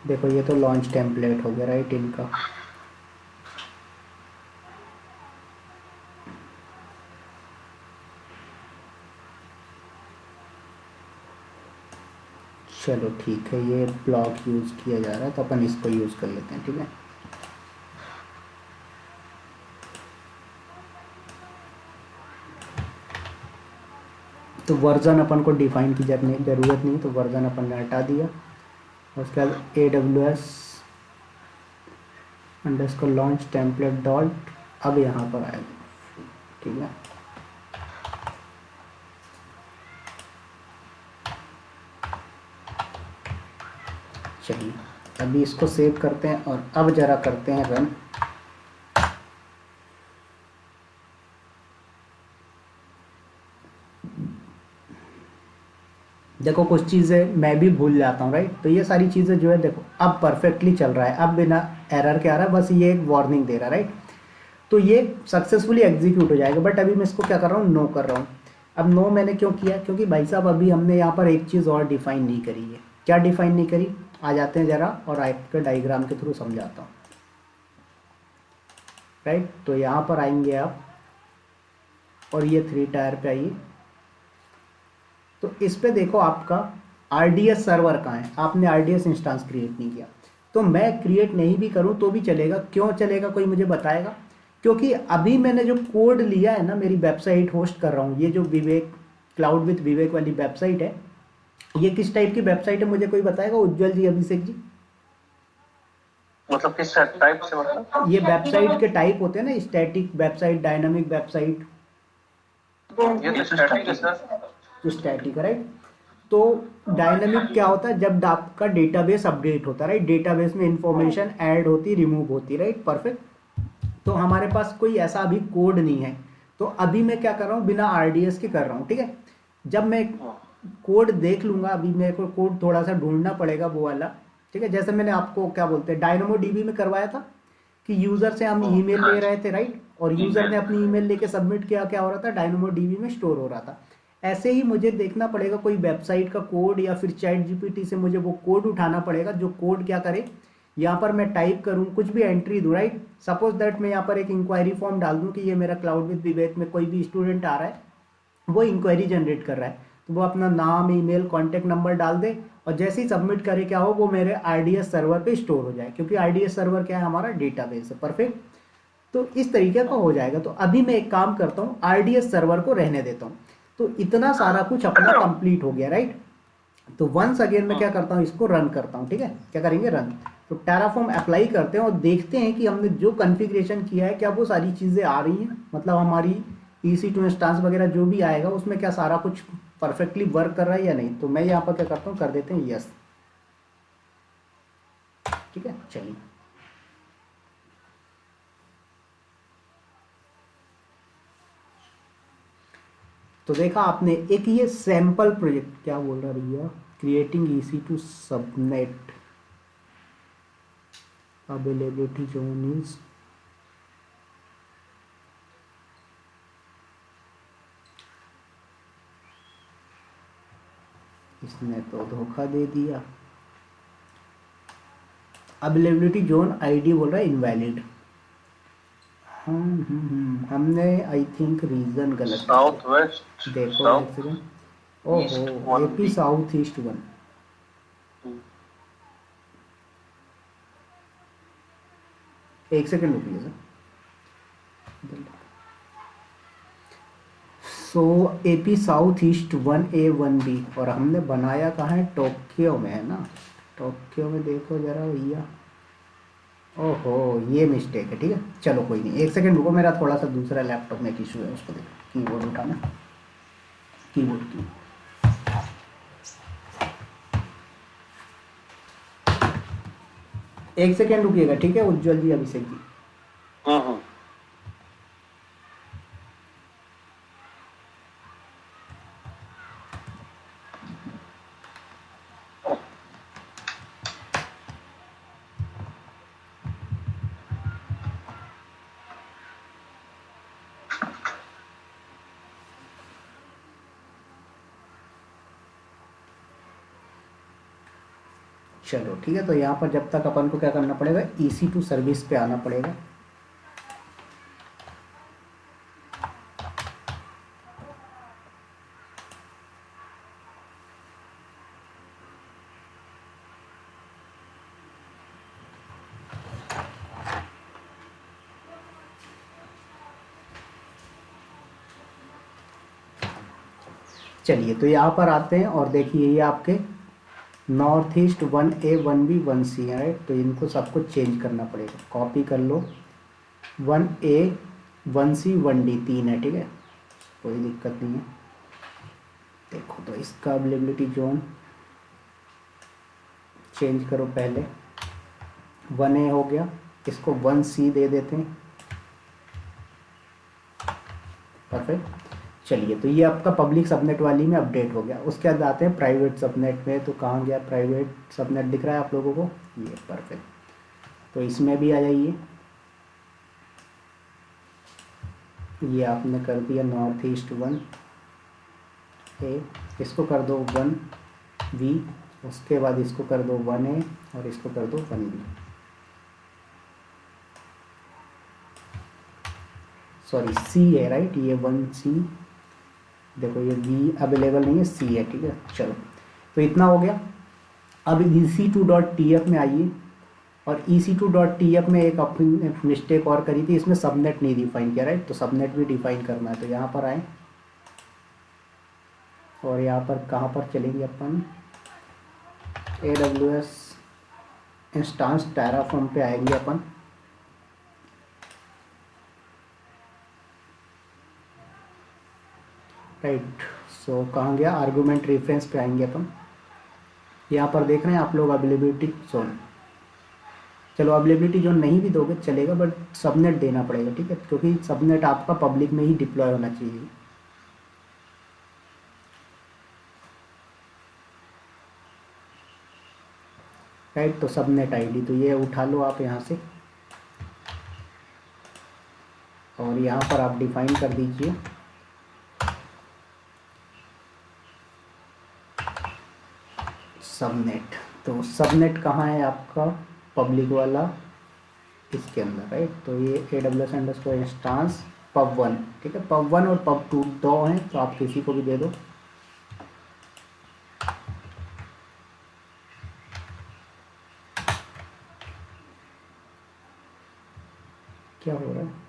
देखो ये तो लॉन्च टेम्पलेट हो गया राइट इनका। चलो ठीक है, ये ब्लॉक यूज़ किया जा रहा है तो अपन इसको यूज़ कर लेते हैं, ठीक है। तो वर्जन अपन को डिफाइन की ज़रूरत नहीं, तो वर्जन अपन ने हटा दिया। उसके बाद AWS underscore launch template dot, अब यहाँ पर आएगा, ठीक है। चलिए अभी इसको सेव करते हैं और अब जरा करते हैं रन। देखो कुछ चीज़ें मैं भी भूल जाता हूँ राइट, तो ये सारी चीज़ें जो है देखो अब परफेक्टली चल रहा है, अब बिना एरर के आ रहा है, बस ये एक वार्निंग दे रहा है राइट। तो ये सक्सेसफुली एग्जीक्यूट हो जाएगा, बट अभी मैं इसको क्या कर रहा हूँ, नो कर रहा हूँ। अब नो मैंने क्यों किया, क्योंकि भाई साहब अभी हमने यहाँ पर एक चीज़ और डिफाइन नहीं करी है। क्या डिफाइन नहीं करी, आ जाते हैं ज़रा और आपके डायग्राम के थ्रू समझाता हूँ राइट। तो यहाँ पर आएंगे आप और ये 3 टायर पे आइए, तो इस पे देखो आपका RDS सर्वर कहाँ है, आपने RDS इंस्टेंस क्रिएट नहीं किया। तो मैं क्रिएट नहीं भी करूँ तो भी चलेगा, क्यों चलेगा कोई मुझे बताएगा? क्योंकि अभी मैंने जो कोड लिया है ना, मेरी वेबसाइट होस्ट कर रहा हूँ, ये जो विवेक क्लाउड विद विवेक वाली वेबसाइट है, ये किस टाइप की वेबसाइट है मुझे कोई बताएगा? उज्जवल जी, अभिषेक जी। मतलब किस टाइप से, मतलब ये वेबसाइट के टाइप होते हैं ना, स्टैटिक वेबसाइट, डायनामिक वेबसाइट। ये तो स्टैटिक है सर। तो स्टैटिक राइट। तो डायनामिक क्या होता है, जब आपका डेटाबेस अपडेट होता है राइट, डेटाबेस में इंफॉर्मेशन ऐड होती, रिमूव होती राइट, परफेक्ट। तो हमारे पास कोई ऐसा अभी कोड नहीं है, तो अभी मैं क्या कर रहा हूँ, बिना RDS के कर रहा हूँ, ठीक है। जब मैं कोड देख लूंगा, अभी मेरे को कोड थोड़ा सा ढूंढना पड़ेगा वो वाला, ठीक है। जैसे मैंने आपको क्या बोलते हैं डायनामो DB में करवाया था कि यूजर से हम ईमेल ले रहे थे राइट, और यूजर ने अपनी ईमेल लेके सबमिट किया, क्या हो रहा था, डायनामो DB में स्टोर हो रहा था। ऐसे ही मुझे देखना पड़ेगा कोई वेबसाइट का कोड, या फिर चैट GPT से मुझे वो कोड उठाना पड़ेगा, जो कोड क्या करे, यहाँ पर मैं टाइप करूँ, कुछ भी एंट्री दूँ राइट। सपोज दैट मैं यहाँ पर एक इंक्वायरी फॉर्म डाल दूँ कि ये मेरा क्लाउड विद विवेक में कोई भी स्टूडेंट आ रहा है, वो इंक्वायरी जनरेट कर रहा है, तो वो अपना नाम, ईमेल, कॉन्टैक्ट नंबर डाल दे, और जैसे ही सबमिट करे क्या हो, वो मेरे RDS सर्वर पे स्टोर हो जाए, क्योंकि RDS सर्वर क्या है, हमारा डेटाबेस है, परफेक्ट। तो इस तरीके का हो जाएगा। तो अभी मैं एक काम करता हूँ, RDS सर्वर को रहने देता हूँ। तो इतना सारा कुछ अपना कंप्लीट हो गया राइट। तो वंस अगेन मैं क्या करता हूँ, इसको रन करता हूँ, ठीक है। क्या करेंगे, रन। तो टेराफॉर्म अप्लाई करते हैं और देखते हैं कि हमने जो कॉन्फ़िगरेशन किया है क्या वो सारी चीज़ें आ रही हैं, मतलब हमारी EC2 इंस्टांस वगैरह जो भी आएगा उसमें क्या सारा कुछ परफेक्टली वर्क कर रहा है या नहीं। तो मैं यहाँ पर क्या करता हूँ, कर देते हैं यस, ठीक है। चलिए तो देखा आपने, एक ये सैंपल प्रोजेक्ट, क्या बोल रहा भैया, creating EC2 subnet availability zone is, इसने तो धोखा दे दिया। अवेलेबिलिटी जोन आईडी बोल रहा है इनवैलिड। हमने आई थिंक रीजन गलत दिया। साउथ वेस्ट देखो एक साउथ सेकंड। ईस्ट ओहो, one AP B. South east 1। एक सेकंड रुकिए sir. So AP south east 1A 1B, और हमने बनाया कहाँ है, टोक्यो में है ना। टोक्यो में देखो जरा भैया। ओहो, ये मिस्टेक है। ठीक है चलो कोई नहीं, एक सेकंड रुको, मेरा थोड़ा सा दूसरा लैपटॉप में एक इशू है, उसको देखो। कीबोर्ड उठाना, कीबोर्ड की। एक सेकंड रुकिएगा, ठीक है उज्जवल जी, अभिषेक जी। हम्म। चलो ठीक है, तो यहाँ पर जब तक अपन को क्या करना पड़ेगा, EC2 सर्विस पे आना पड़ेगा। चलिए तो यहाँ पर आते हैं और देखिए ये आपके north east 1A 1B 1C है, राइट। तो इनको सबको चेंज करना पड़ेगा, कॉपी कर लो। 1A 1C 1D 3 है, ठीक है, कोई दिक्कत नहीं है। देखो तो इसका अवेलेबिलिटी जोन चेंज करो पहले। 1A हो गया, इसको 1C दे देते हैं। परफेक्ट। चलिए तो ये आपका पब्लिक सबनेट वाली में अपडेट हो गया। उसके बाद आते हैं प्राइवेट सबनेट में। तो कहाँ गया प्राइवेट सबनेट, दिख रहा है आप लोगों को, ये परफेक्ट। तो इसमें भी आ जाइए। ये आपने कर दिया नॉर्थ ईस्ट 1A, इसको कर दो 1B, उसके बाद इसको कर दो 1A और इसको कर दो 1B। सॉरी C है, राइट, ये 1C। देखो ये B अवेलेबल नहीं है, C है, ठीक है। चलो तो इतना हो गया। अब EC2.tf में आइए, और EC2.tf में एक अपनी मिस्टेक और करी थी, इसमें सबनेट नहीं डिफाइन किया, राइट। तो सबनेट भी डिफाइन करना है। तो यहाँ पर आए और यहाँ पर कहाँ पर चलेंगे अपन, AWS इंस्टांस टेराफॉर्म पे आएंगे अपन। राइट, सो कहाँ गया, आर्गूमेंट रेफरेंस पे आएंगे अपन। यहाँ पर देख रहे हैं आप लोग अवेलेबिलिटी जोन। चलो अवेलेबिलिटी जोन नहीं भी दोगे चलेगा, बट सबनेट देना पड़ेगा, ठीक है, क्योंकि सबनेट आपका पब्लिक में ही डिप्लॉय होना चाहिए। राइट, तो सबनेट आईडी तो ये उठा लो आप यहाँ से, और यहाँ पर आप डिफाइन कर दीजिए सबनेट। तो सबनेट कहाँ है आपका, पब्लिक वाला इसके अंदर, राइट। तो ये AWS_इंस्टांस pub1, ठीक है, pub1 और pub2 दो हैं, तो आप किसी को भी दे दो। क्या हो रहा है,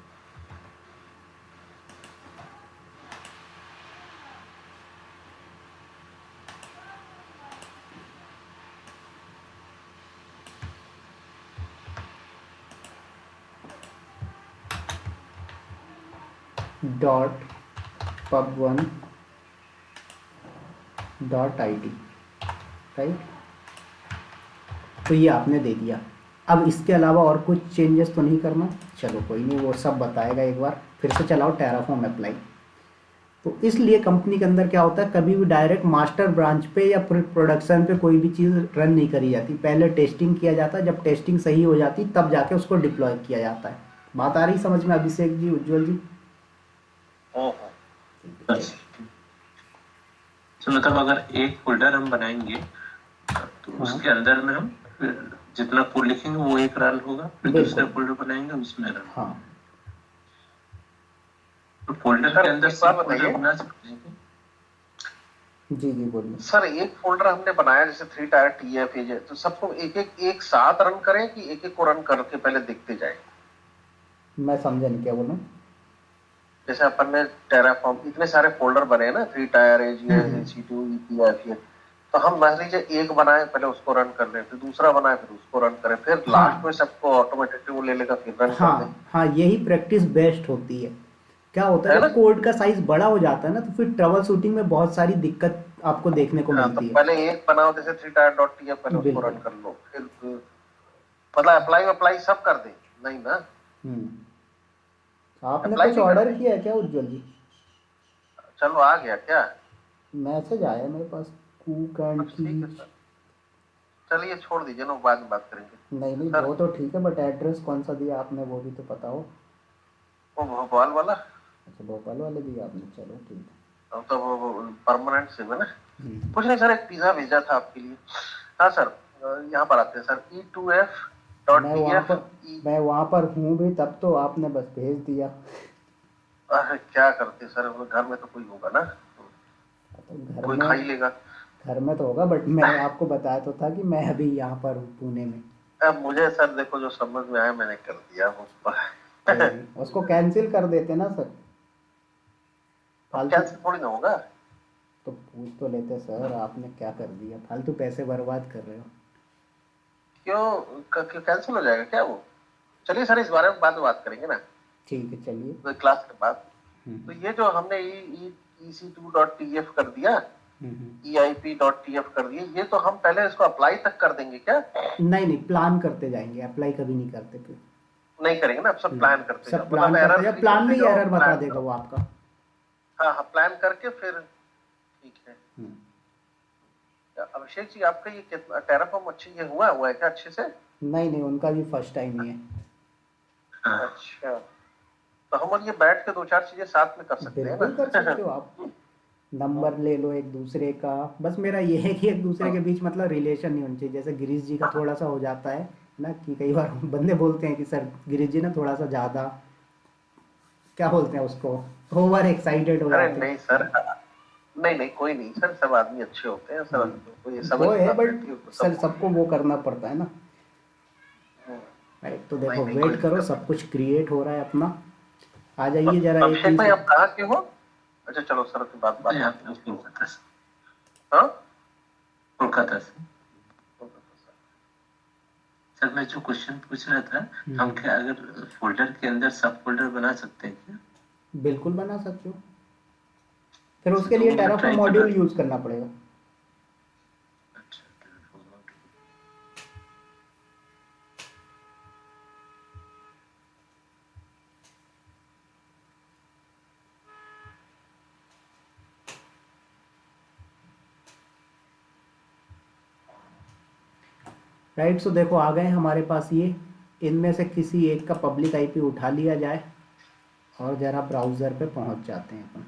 .pub1.id, राइट। तो ये आपने दे दिया। अब इसके अलावा और कुछ चेंजेस तो नहीं करना, चलो कोई नहीं, वो सब बताएगा। एक बार फिर से चलाओ टेराफॉर्म अप्लाई। तो इसलिए कंपनी के अंदर क्या होता है, कभी भी डायरेक्ट मास्टर ब्रांच पे या प्रोडक्शन पे कोई भी चीज़ रन नहीं करी जाती, पहले टेस्टिंग किया जाता है। जब टेस्टिंग सही हो जाती तब जाके उसको डिप्लॉय किया जाता है। बात आ रही समझ में अभिषेक जी, उज्जवल जी? हाँ। तो मतलब अगर एक फोल्डर हम बनाएंगे तो हाँ उसके अंदर में हम फिर जितना कोड लिखेंगे वो एक रन होगा, फिर दूसरा बिल्कुल। फोल्डर बनाएंगे उसमें रन हाँ होगा। तो फोल्डर सर के अंदर एक बात सब फोल्डर बताइए बना सकते हैं क्या? जी जी बोलिए। सर, एक फोल्डर हमने बनाया जैसे 3 टायर टीएफ ये, तो सबको एक साथ रन करें कि एक एक को रन करके पहले देखते जाए? मैं समझा नहीं क्या बोलूँ। जैसे अपन ने टेराफॉर्म इतने सारे फोल्डर बने हैं ना, 3 टायर एजीएस हम्म। एसी2 ईपीएफ ये, तो हम मान लीजिए एक बनाए पहले उसको रन कर लें, फिर दूसरा बनाए फिर उसको रन करें, फिर लास्ट में हाँ सबको ऑटोमेटिकली वो ले लेगा फिर रन कर दे। हाँ हाँ, यही प्रैक्टिस बेस्ट होती है। क्या होता है है ना? जब कोड का साइज बड़ा हो जाता है ना, तो फिर ट्रबल शूटिंग में बहुत सारी दिक्कत आपको देखने को हाँ, तो मिलती है। पहले एक बनाओ जैसे 3 टायर डॉट टीएफ, पहले उसको बिल्कुल। रन कर लो, फिर मतलब अप्लाई अप्लाई सब कर दे? नहीं ना, आपने अप्लाई कुछ नहीं ऑर्डर करते? किया है क्या उज्जवल जी? चलो आ गया क्या? मैसेज आया मेरे पास, कुक एंड अच्छा ठीक है चीज। सर, चलिए छोड़ दीजिए ना, बाद में बात करेंगे। नहीं नहीं, सर वो तो ठीक है, बट एड्रेस कौन सा दिया आपने वो भी तो पता हो। वो भोपाल वाला, अच्छा, भोपाल वाले दिया आपने, चलो ठीक अब तो वो परमानेंट सिम है ना। है। कुछ नहीं सर, एक पिज्जा भेजा था आपके लिए। हाँ सर, यहाँ पर आते हैं सर, E2F डॉट मैं डी वहाँ एफ पर ई। मैं वहाँ पर हूँ भी, तब तो आपने बस भेज दिया। अरे क्या करते सर, वो घर में तो कोई होगा ना, तो घर कोई खा ही में, लेगा। घर में तो होगा, बट मैं आपको बताया तो था कि मैं अभी यहाँ पर हूँ पुणे में। अब मुझे सर देखो, जो समझ में आया मैंने कर दिया वो कोई नहीं, उसको कैंसिल कर देते ना सर, अब फालतू। कैंसिल थोड़ी ना होगा। तो पूछ तो लेते सर, आपने क्या कर दिया, फालतू पैसे बर्बाद कर रहे हो। क्यों क्यों कैंसिल हो जाएगा क्या वो? चलिए सर, इस बारे में बाद में बात करेंगे ना, ठीक है चलिए। तो क्लास के बाद। तो हम्म ये जो हमने EC2.tf कर दिया, हम्म। EIP.tf कर दिया, ये तो हम पहले इसको अप्लाई तक कर देंगे क्या? नहीं नहीं, प्लान करते जाएंगे, अप्लाई कभी नहीं करते फिर। नहीं करेंगे ना, अब सब नहीं, प्लान करते जाओ, सब मतलब प्लान करते एरर जाओ, फ्री प्लान में करते ही जाओ, एरर बता प्लान देगा करो। वो आपका। हाँ हाँ, प्लान करके फिर ठीक है। हम्म। अभिषेक जी, आपका ये कितना टेराफॉर्म अच्छी ये हुआ है क्या अच्छे से? नहीं नहीं, उनका भी फर्स्ट टाइम ही है। हाँ। अच्छा, तो हम और ये बैठ के दो चार चीजें साथ में कर सकते हैं बिल्कुल कर ना। सकते हो आप, नंबर ले लो एक दूसरे का। बस मेरा ये है कि एक दूसरे के बीच मतलब रिलेशन नहीं होना चाहिए, जैसे गिरीश जी का थोड़ा सा हो जाता है ना, कि कई बार बंदे बोलते हैं कि सर गिरीश जी ना थोड़ा सा ज़्यादा, क्या बोलते हैं उसको, ओवर एक्साइटेड हो अरे जाते नहीं हैं। सर, नहीं नहीं, कोई नहीं सर, सब आदमी अच्छे होते हैं सर, कोई समझ वो है, बट पाते हैं सर सब। सबको वो करना पड़ता है ना। राइट, तो नहीं देखो नहीं, कोई वेट करो, दिक्कत सब कुछ क्रिएट हो रहा है अपना। आ जाइए नहीं। जरा एक अभिषेक चीज़। भाई, आप कहाँ के हो? अच्छा चलो सर, की बात बात यहाँ करते पे हैं। कोलकाता से। हाँ, कोलकाता से। सर मैं जो क्वेश्चन पूछ रहा था, हम क्या अगर फोल्डर के अंदर सब फोल्डर बना सकते हैं क्या? बिल्कुल बना सकते हो, फिर अच्छा, उसके तो लिए वो मैं टेराफॉर्म ट्राई कर रहा मॉड्यूल था। यूज़ करना पड़ेगा। अच्छा, राइट, सो देखो आ गए हमारे पास ये, इनमें से किसी एक का पब्लिक आईपी उठा लिया जाए और ज़रा ब्राउज़र पे पहुंच जाते हैं अपन।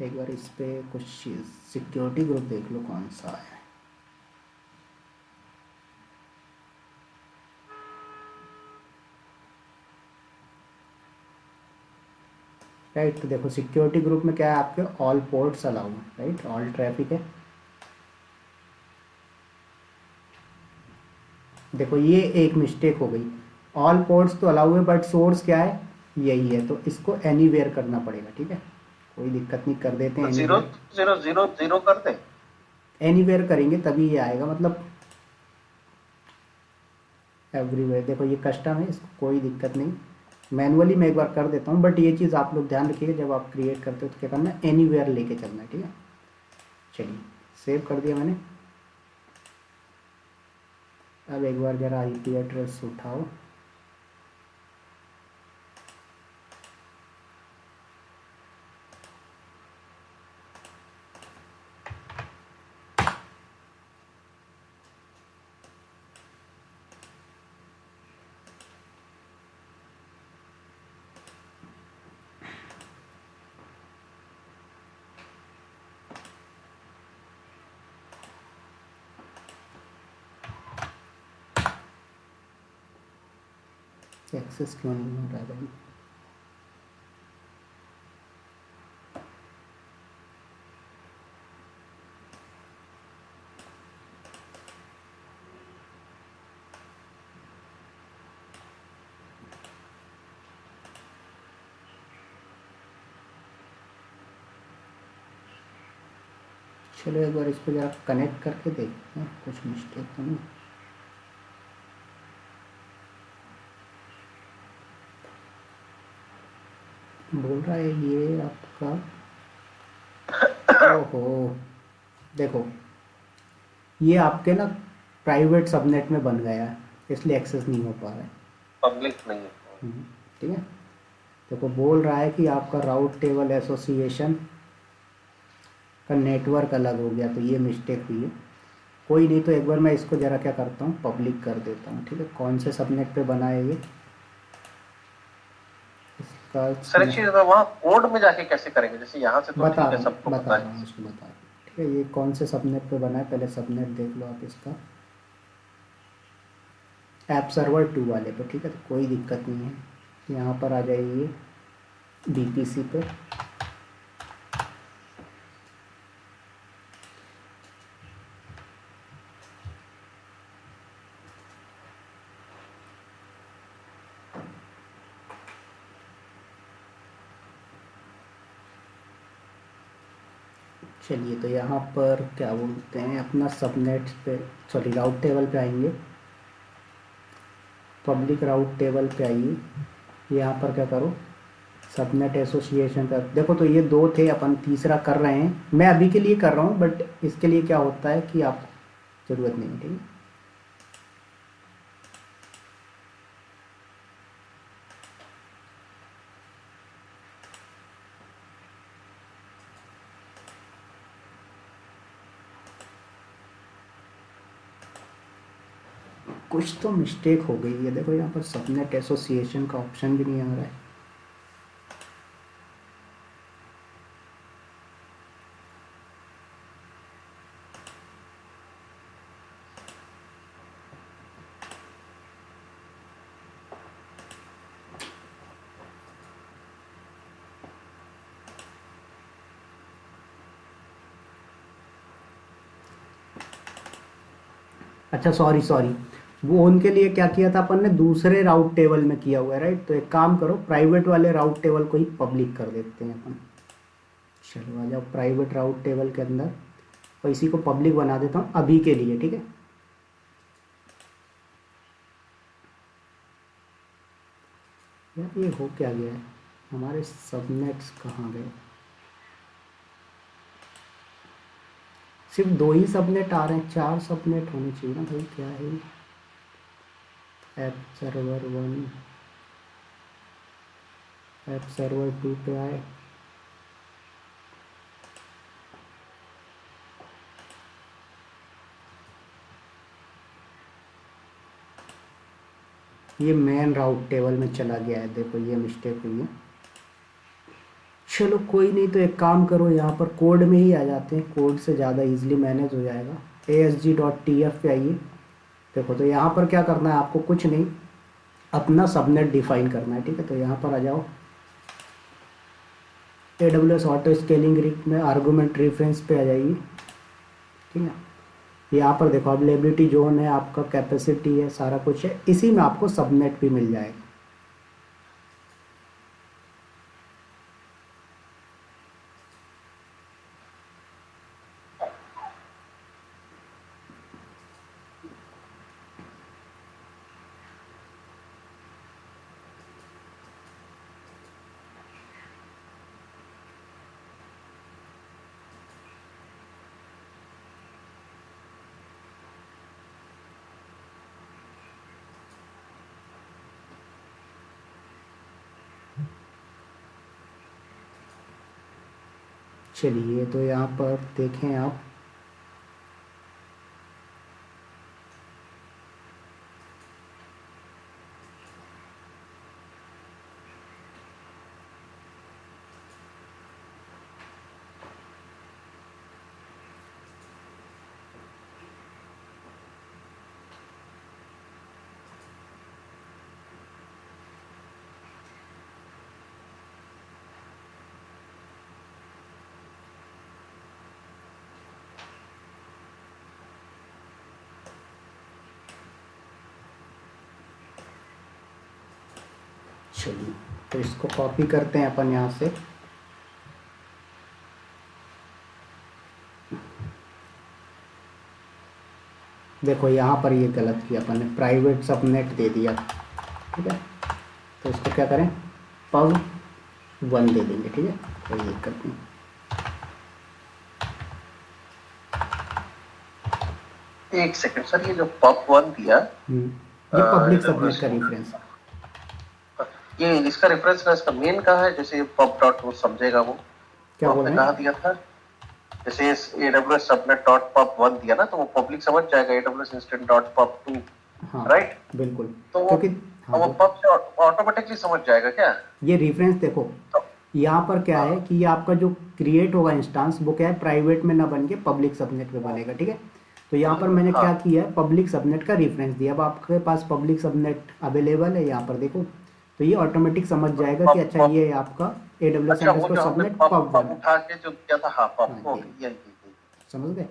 एक बार इस पे कुछ सिक्योरिटी ग्रुप देख लो कौन सा है। राइट, तो देखो सिक्योरिटी ग्रुप में क्या है, आपके ऑल पोर्ट्स अलाउ है, राइट, ऑल ट्रैफिक है। देखो ये एक मिस्टेक हो गई, ऑल पोर्ट्स तो अलाउ है बट सोर्स क्या है, यही है, तो इसको एनीवेयर करना पड़ेगा, ठीक है, कोई दिक्कत नहीं, कर देते हैं तो zero anywhere. Zero zero zero कर दें? एनीवेयर करेंगे तभी ये आएगा, मतलब एवरीवेयर। देखो ये कस्टम है, इसको कोई दिक्कत नहीं, मैनुअली मैं एक बार कर देता हूँ, बट ये चीज़ आप लोग ध्यान रखिएगा, जब आप क्रिएट करते हो तो क्या करना है, एनीवेयर लेके चलना है, ठीक है। चलिए, सेव कर दिया मैंने। अब एक बार ज़रा आईपी एड्रेस उठाओ। एक्सेस क्यों नहीं हो रहा है भाई? चलो एक बार इसको जरा कनेक्ट करके देखते हैं, कुछ मिस्टेक तो नहीं। बोल रहा है ये आपका, ओहो देखो ये आपके ना प्राइवेट सबनेट में बन गया है, इसलिए एक्सेस नहीं हो पा रहा है। पब्लिक नहीं है। ठीक है, देखो बोल रहा है कि आपका राउट टेबल एसोसिएशन का नेटवर्क अलग हो गया, तो ये मिस्टेक हुई है। कोई नहीं, तो एक बार मैं इसको ज़रा क्या करता हूँ, पब्लिक कर देता हूँ। ठीक है, कौन से सबनेट पे बना है ये, इसका सर एक चीज वहाँ कोड में जाके कैसे करेंगे, जैसे यहाँ से तो बता ठीक है रहा सबको हूँ, पता बता रहा हूँ, है। उसको बता रहा हूँ। ठीक है, ये कौन से सबनेट पे बना है, पहले सबनेट देख लो आप इसका, ऐप सर्वर 2 वाले पे। ठीक है, तो कोई दिक्कत नहीं है, यहाँ पर आ जाइए BPC पे। चलिए, तो यहाँ पर क्या बोलते हैं, अपना सबनेट पे, सॉरी राउट टेबल पे आएंगे, पब्लिक राउट टेबल पे आइए। यहाँ पर क्या करो, सबनेट एसोसिएशन का देखो, तो ये 2 थे, अपन तीसरा कर रहे हैं। मैं अभी के लिए कर रहा हूँ, बट इसके लिए क्या होता है कि आप ज़रूरत नहीं है। ठीक है, कुछ तो मिस्टेक हो गई है। देखो यहाँ पर सबनेट एसोसिएशन का ऑप्शन भी नहीं आ रहा है। अच्छा सॉरी सॉरी, वो उनके लिए क्या किया था अपन ने, दूसरे राउट टेबल में किया हुआ है, राइट। तो एक काम करो, प्राइवेट वाले राउट टेबल को ही पब्लिक कर देते हैं अपन। चलो आ जाओ प्राइवेट राउट टेबल के अंदर, और इसी को पब्लिक बना देता हूँ अभी के लिए। ठीक है, यार ये हो क्या गया है, हमारे सबनेट्स कहाँ गए? सिर्फ 2 ही सबनेट आ रहे हैं, 4 सबनेट होने चाहिए ना भाई, क्या है? ऐप सर्वर 1, ऐप सर्वर 2 पे आए, ये मेन राउट टेबल में चला गया है। देखो ये मिस्टेक हुई है। चलो कोई नहीं, तो एक काम करो, यहाँ पर कोड में ही आ जाते हैं, कोड से ज़्यादा इजीली मैनेज हो जाएगा। asg.tf पे आइए। देखो तो यहाँ पर क्या करना है आपको, कुछ नहीं, अपना सबनेट डिफाइन करना है। ठीक है, तो यहाँ पर आ जाओ, AWS ऑटो स्केलिंग रिग में आर्गूमेंट रेफरेंस पे आ जाइए। ठीक है, यहाँ पर देखो अवेलेबिलिटी जोन है, आपका कैपेसिटी है, सारा कुछ है, इसी में आपको सबनेट भी मिल जाएगा। चलिए, तो यहाँ पर देखें आप, चलिए, तो इसको कॉपी करते हैं अपन यहाँ से। देखो यहाँ पर ये गलत किया अपन ने, प्राइवेट सबनेट दे दिया, ठीक है। तो इसको क्या करें, पब 1 दे देंगे, ठीक है। कोई दिक्कत नहीं। एक सेकंड सर, ये जो pub1 दिया, ये पब्लिक सबनेट AWS का रेफरेंस, ये इसका रेफरेंस ना इसका मेन कहाँ है? जैसे pub डॉट वो समझेगा वो, क्या तो बोल आपने रहे हैं? कहा दिया था, जैसे इस AWS सबनेट डॉट pub1 दिया ना, तो वो पब्लिक समझ जाएगा AWS इंस्टेंट डॉट pub2, हाँ राइट? बिल्कुल, तो वो क्योंकि हाँ वो पब से ऑटोमेटिकली समझ जाएगा क्या? ये रेफरेंस देखो, तो यहाँ पर क्या है कि ये आपका जो क्रिएट होगा इंस्टेंस, वो क्या है, प्राइवेट में ना बन के पब्लिक सबनेट में बनेगा, ठीक है। तो यहाँ पर मैंने क्या किया है, पब्लिक सबनेट का रेफरेंस दिया। अब आपके पास पब्लिक सबनेट अवेलेबल है यहाँ पर देखो, तो ये ऑटोमेटिक समझ जाएगा कि अच्छा पब, ये आपका AWS अच्छा वो अंडरस्कोर जो हमने सबनेट पब पब पब 1, उठा के जो किया था, हाँ हाँ पब, ये ओके ये। समझ गए।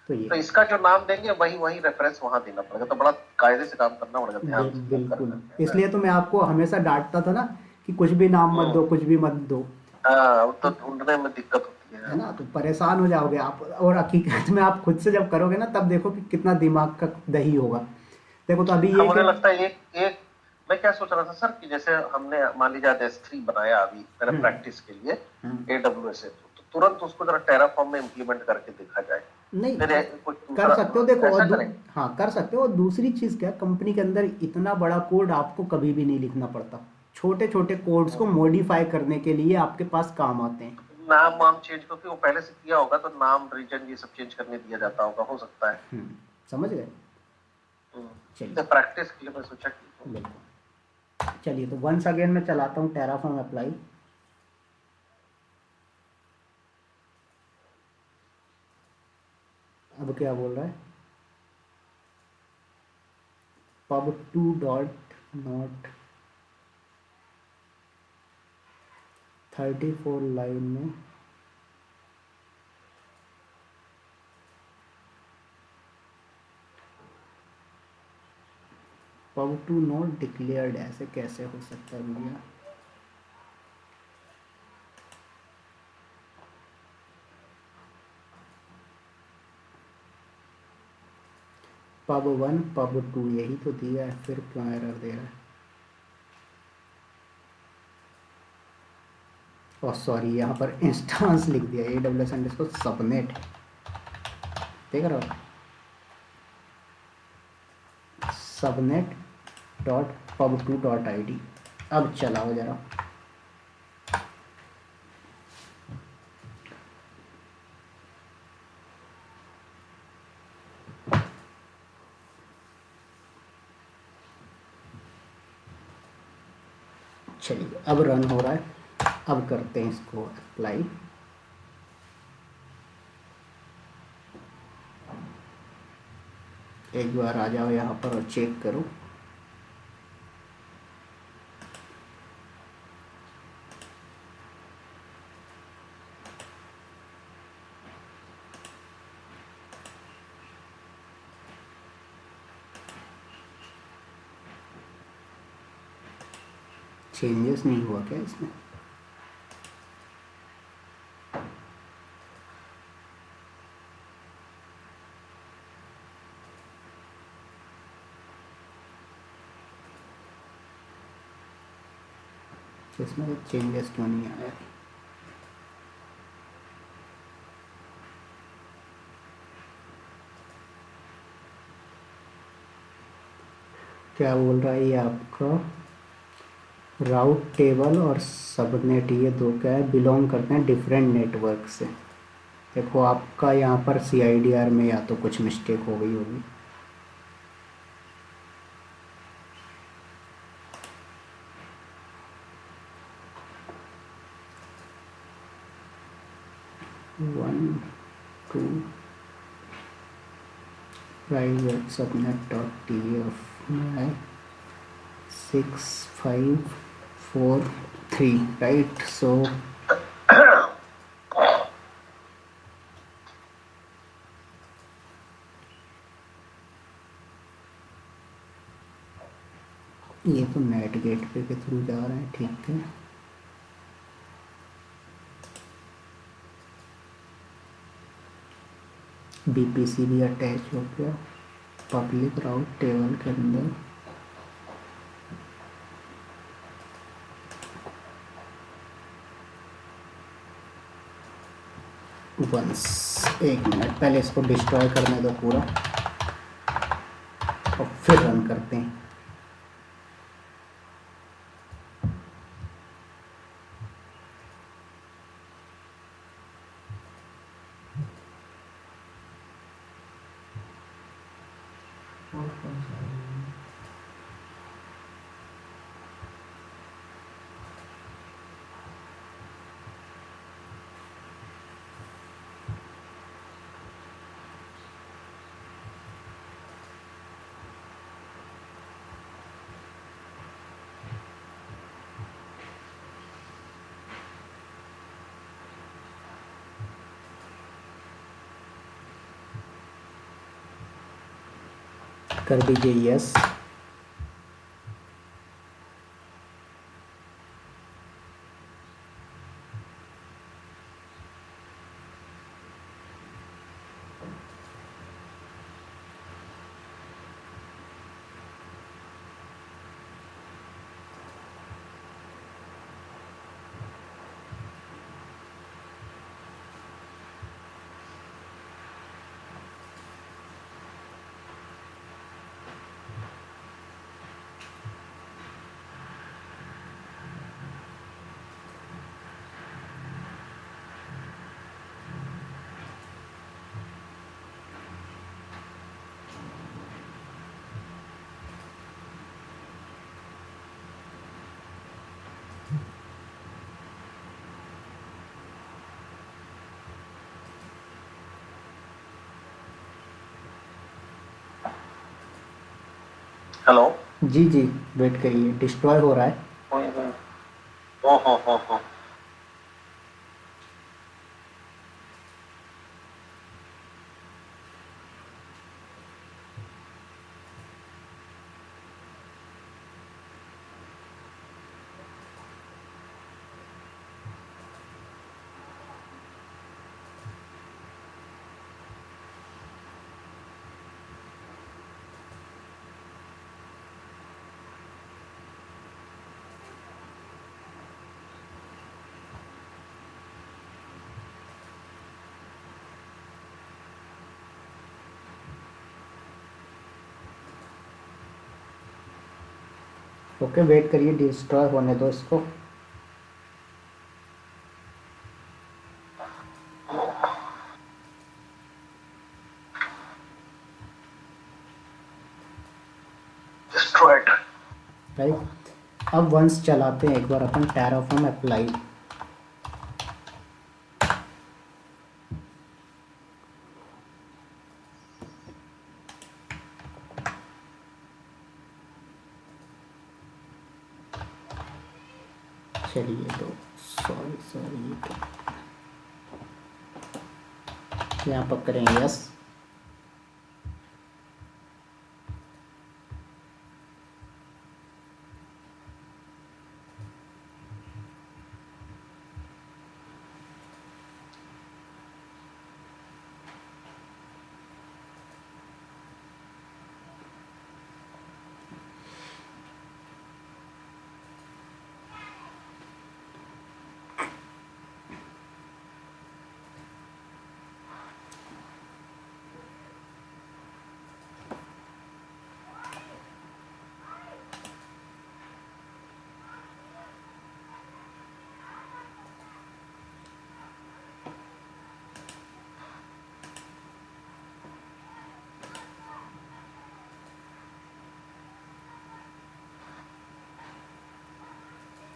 तो ये तो इसका जो नाम देंगे वही वही रेफरेंस वहां देना पड़ेगा, तो बड़ा कायदे से काम करना पड़ेगा, ध्यान से कर बिल्कुल, करके, है ना? इसलिए तो मैं आपको हमेशा डांटता था ना कि कुछ भी नाम मत दो, कुछ भी मत दो, हाँ, वो तो ढूंढने में दिक्कत होती है है। ना। तो परेशान हो जाओगे आप, और हकीकत में आप खुद से जब करोगे ना, तब देखो कि कितना दिमाग का दही होगा। देखो तो अभी हाँ, ये मुझे क्या, लगता है एक एक मैं क्या सोच रहा था सर, कि जैसे हमने मान लीजिए आज S3 बनाया अभी मेरे हम्म, प्रैक्टिस के लिए हम्म, AWS से, तो तुरंत उसको जरा टेराफॉर्म में इम्प्लीमेंट करके देखा जाए, नहीं फिर कोई कर दूसरा सकते हो देखो, और ऐसा करें। हाँ कर सकते हो। और दूसरी चीज़ क्या, कंपनी के अंदर इतना बड़ा कोड आपको कभी भी नहीं लिखना पड़ता, छोटे छोटे कोड्स को मॉडिफाई करने के लिए आपके पास काम आते हैं। नाम वाम चेंज, क्योंकि वो पहले से किया होगा तो नाम रीजन ये सब चेंज करने दिया जाता होगा, हो सकता है। समझ गए। चलिए, तो प्रैक्टिस के लिए मैं सोचा कि बिल्कुल। चलिए, तो वंस अगेन मैं चलाता हूँ टेराफॉर्म अप्लाई। अब क्या बोल रहा है, pub2 डॉट नॉट 34 लाइन में pub2 नॉट डिक्लेयर्ड, ऐसे कैसे हो सकता है भैया। pub1 pub2 यही तो दिया है, फिर क्यों एरर दे रहा है। और सॉरी, यहाँ पर इंस्टांस लिख दिया, AWS अंडरस्कोर सबनेट, देख रहे हो, subnet dot pub2 dot ID। अब चलाओ जरा, चलिए अब रन हो रहा है। अब करते हैं इसको अप्लाई। एक बार आ जाओ यहाँ पर और चेक करो। चेंजेस नहीं हुआ क्या इसमें? इसमें चेंजेस क्यों नहीं आया? क्या बोल रहा है ये आपका, राउट टेबल और सबनेट, ये दो क्या है, बिलोंग करते हैं डिफरेंट नेटवर्क से। देखो आपका यहाँ पर CIDR में या तो कुछ मिस्टेक हो गई होगी। One two private subnet dot TF में 6543, राइट। सो ये तो नेट गेट पे के थ्रू जा रहे हैं, ठीक है। बीपीसी भी अटैच हो गया पब्लिक राउट टेबल के अंदर। वंस, एक मिनट, पहले इसको डिस्ट्रॉय करने दो पूरा और फिर रन करते हैं। कर दीजिए यस। हेलो। जी जी, वेट करिए, डिस्ट्रॉय हो रहा है। हो। ओके, वेट करिए, डिस्ट्रॉय होने दो इसको। डिस्ट्रॉयड। राइट, अब वंस चलाते हैं एक बार अपन टेराफॉर्म अप्लाई। चलिए तो सॉरी यहाँ पर करें यस।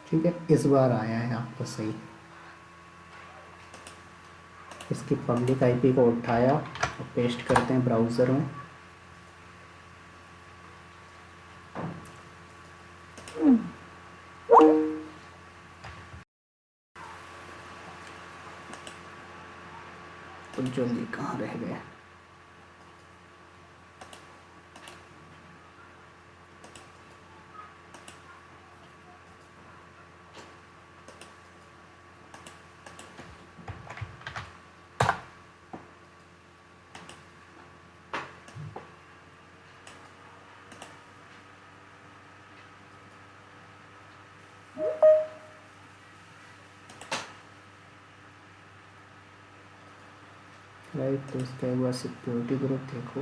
ठीक है, इस बार आया है आपको सही। इसकी पब्लिक आईपी को उठाया और पेस्ट करते हैं ब्राउज़र में। तो जल्दी कहाँ रह गए। राइट। तो इसका एक बार सिक्योरिटी ग्रुप देखो,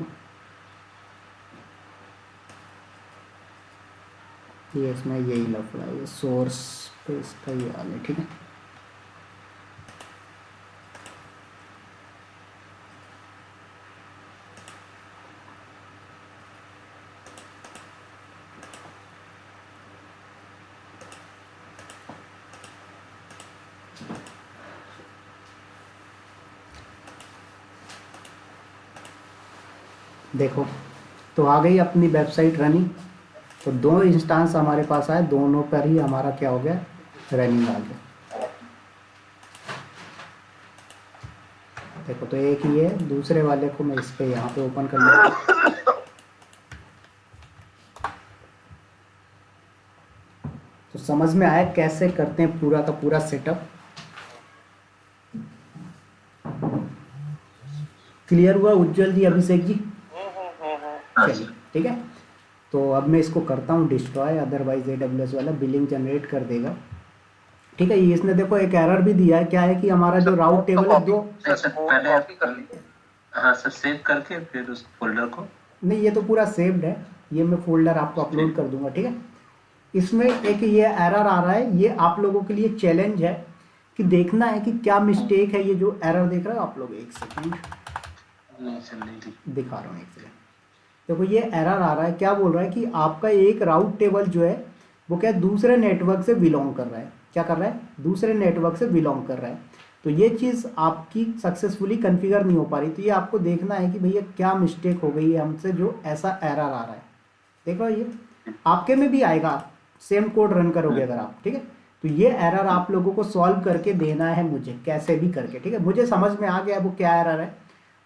ये इसमें यही लफड़ा है, ये सोर्स पे इसका ये हाल है, ठीक है। देखो तो आ गई अपनी वेबसाइट रनिंग। तो दो इंस्टांस हमारे पास आए, दोनों पर ही हमारा क्या हो गया, रनिंग आ गया। देखो तो एक ही है, दूसरे वाले को मैं इस पे यहाँ पे ओपन कर लेता हूँ। तो समझ में आया कैसे करते हैं पूरा का पूरा सेटअप? क्लियर हुआ उज्जवल जी, अभिषेक जी? हाँ चलिए ठीक है। तो अब मैं इसको करता हूँ डिस्ट्रॉय, अदरवाइज AWS वाला बिलिंग जनरेट कर देगा, ठीक है। ये इसने देखो एक एरर भी दिया है, क्या है कि हमारा जो राउट टेबल है दो, सर पहले आप हाँ सर सेव करके फिर उस फोल्डर को। नहीं ये तो पूरा सेव्ड है, ये मैं फोल्डर आपको अपलोड कर दूंगा, ठीक है। इसमें एक ये एरर आ रहा है, ये आप लोगों के लिए चैलेंज है कि देखना है कि क्या मिस्टेक है। ये जो एरर देख रहे हो आप लोग, एक सेकंड नहीं सर नहीं दिखा रहा हूँ, एक सेकंड। देखो ये एरर आ रहा है, क्या बोल रहा है कि आपका एक राउट टेबल जो है वो क्या दूसरे नेटवर्क से बिलोंग कर रहा है। क्या कर रहा है? दूसरे नेटवर्क से बिलोंग कर रहा है। तो ये चीज़ आपकी सक्सेसफुली कॉन्फ़िगर नहीं हो पा रही। तो ये आपको देखना है कि भैया क्या मिस्टेक हो गई है हमसे जो ऐसा एरर आ रहा है। देख रहे हो, ये आपके में भी आएगा, सेम कोड रन करोगे अगर आप, ठीक है। तो ये एरर आप लोगों को सॉल्व करके देना है मुझे, कैसे भी करके, ठीक है। मुझे समझ में आ गया वो क्या एरर है,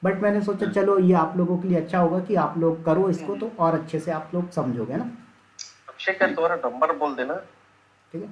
बट मैंने सोचा चलो ये आप लोगों के लिए अच्छा होगा कि आप लोग करो इसको, तो और अच्छे से आप लोग समझोगे ना, अभिषेक का तुम्हारा नंबर बोल देना। ठीक है।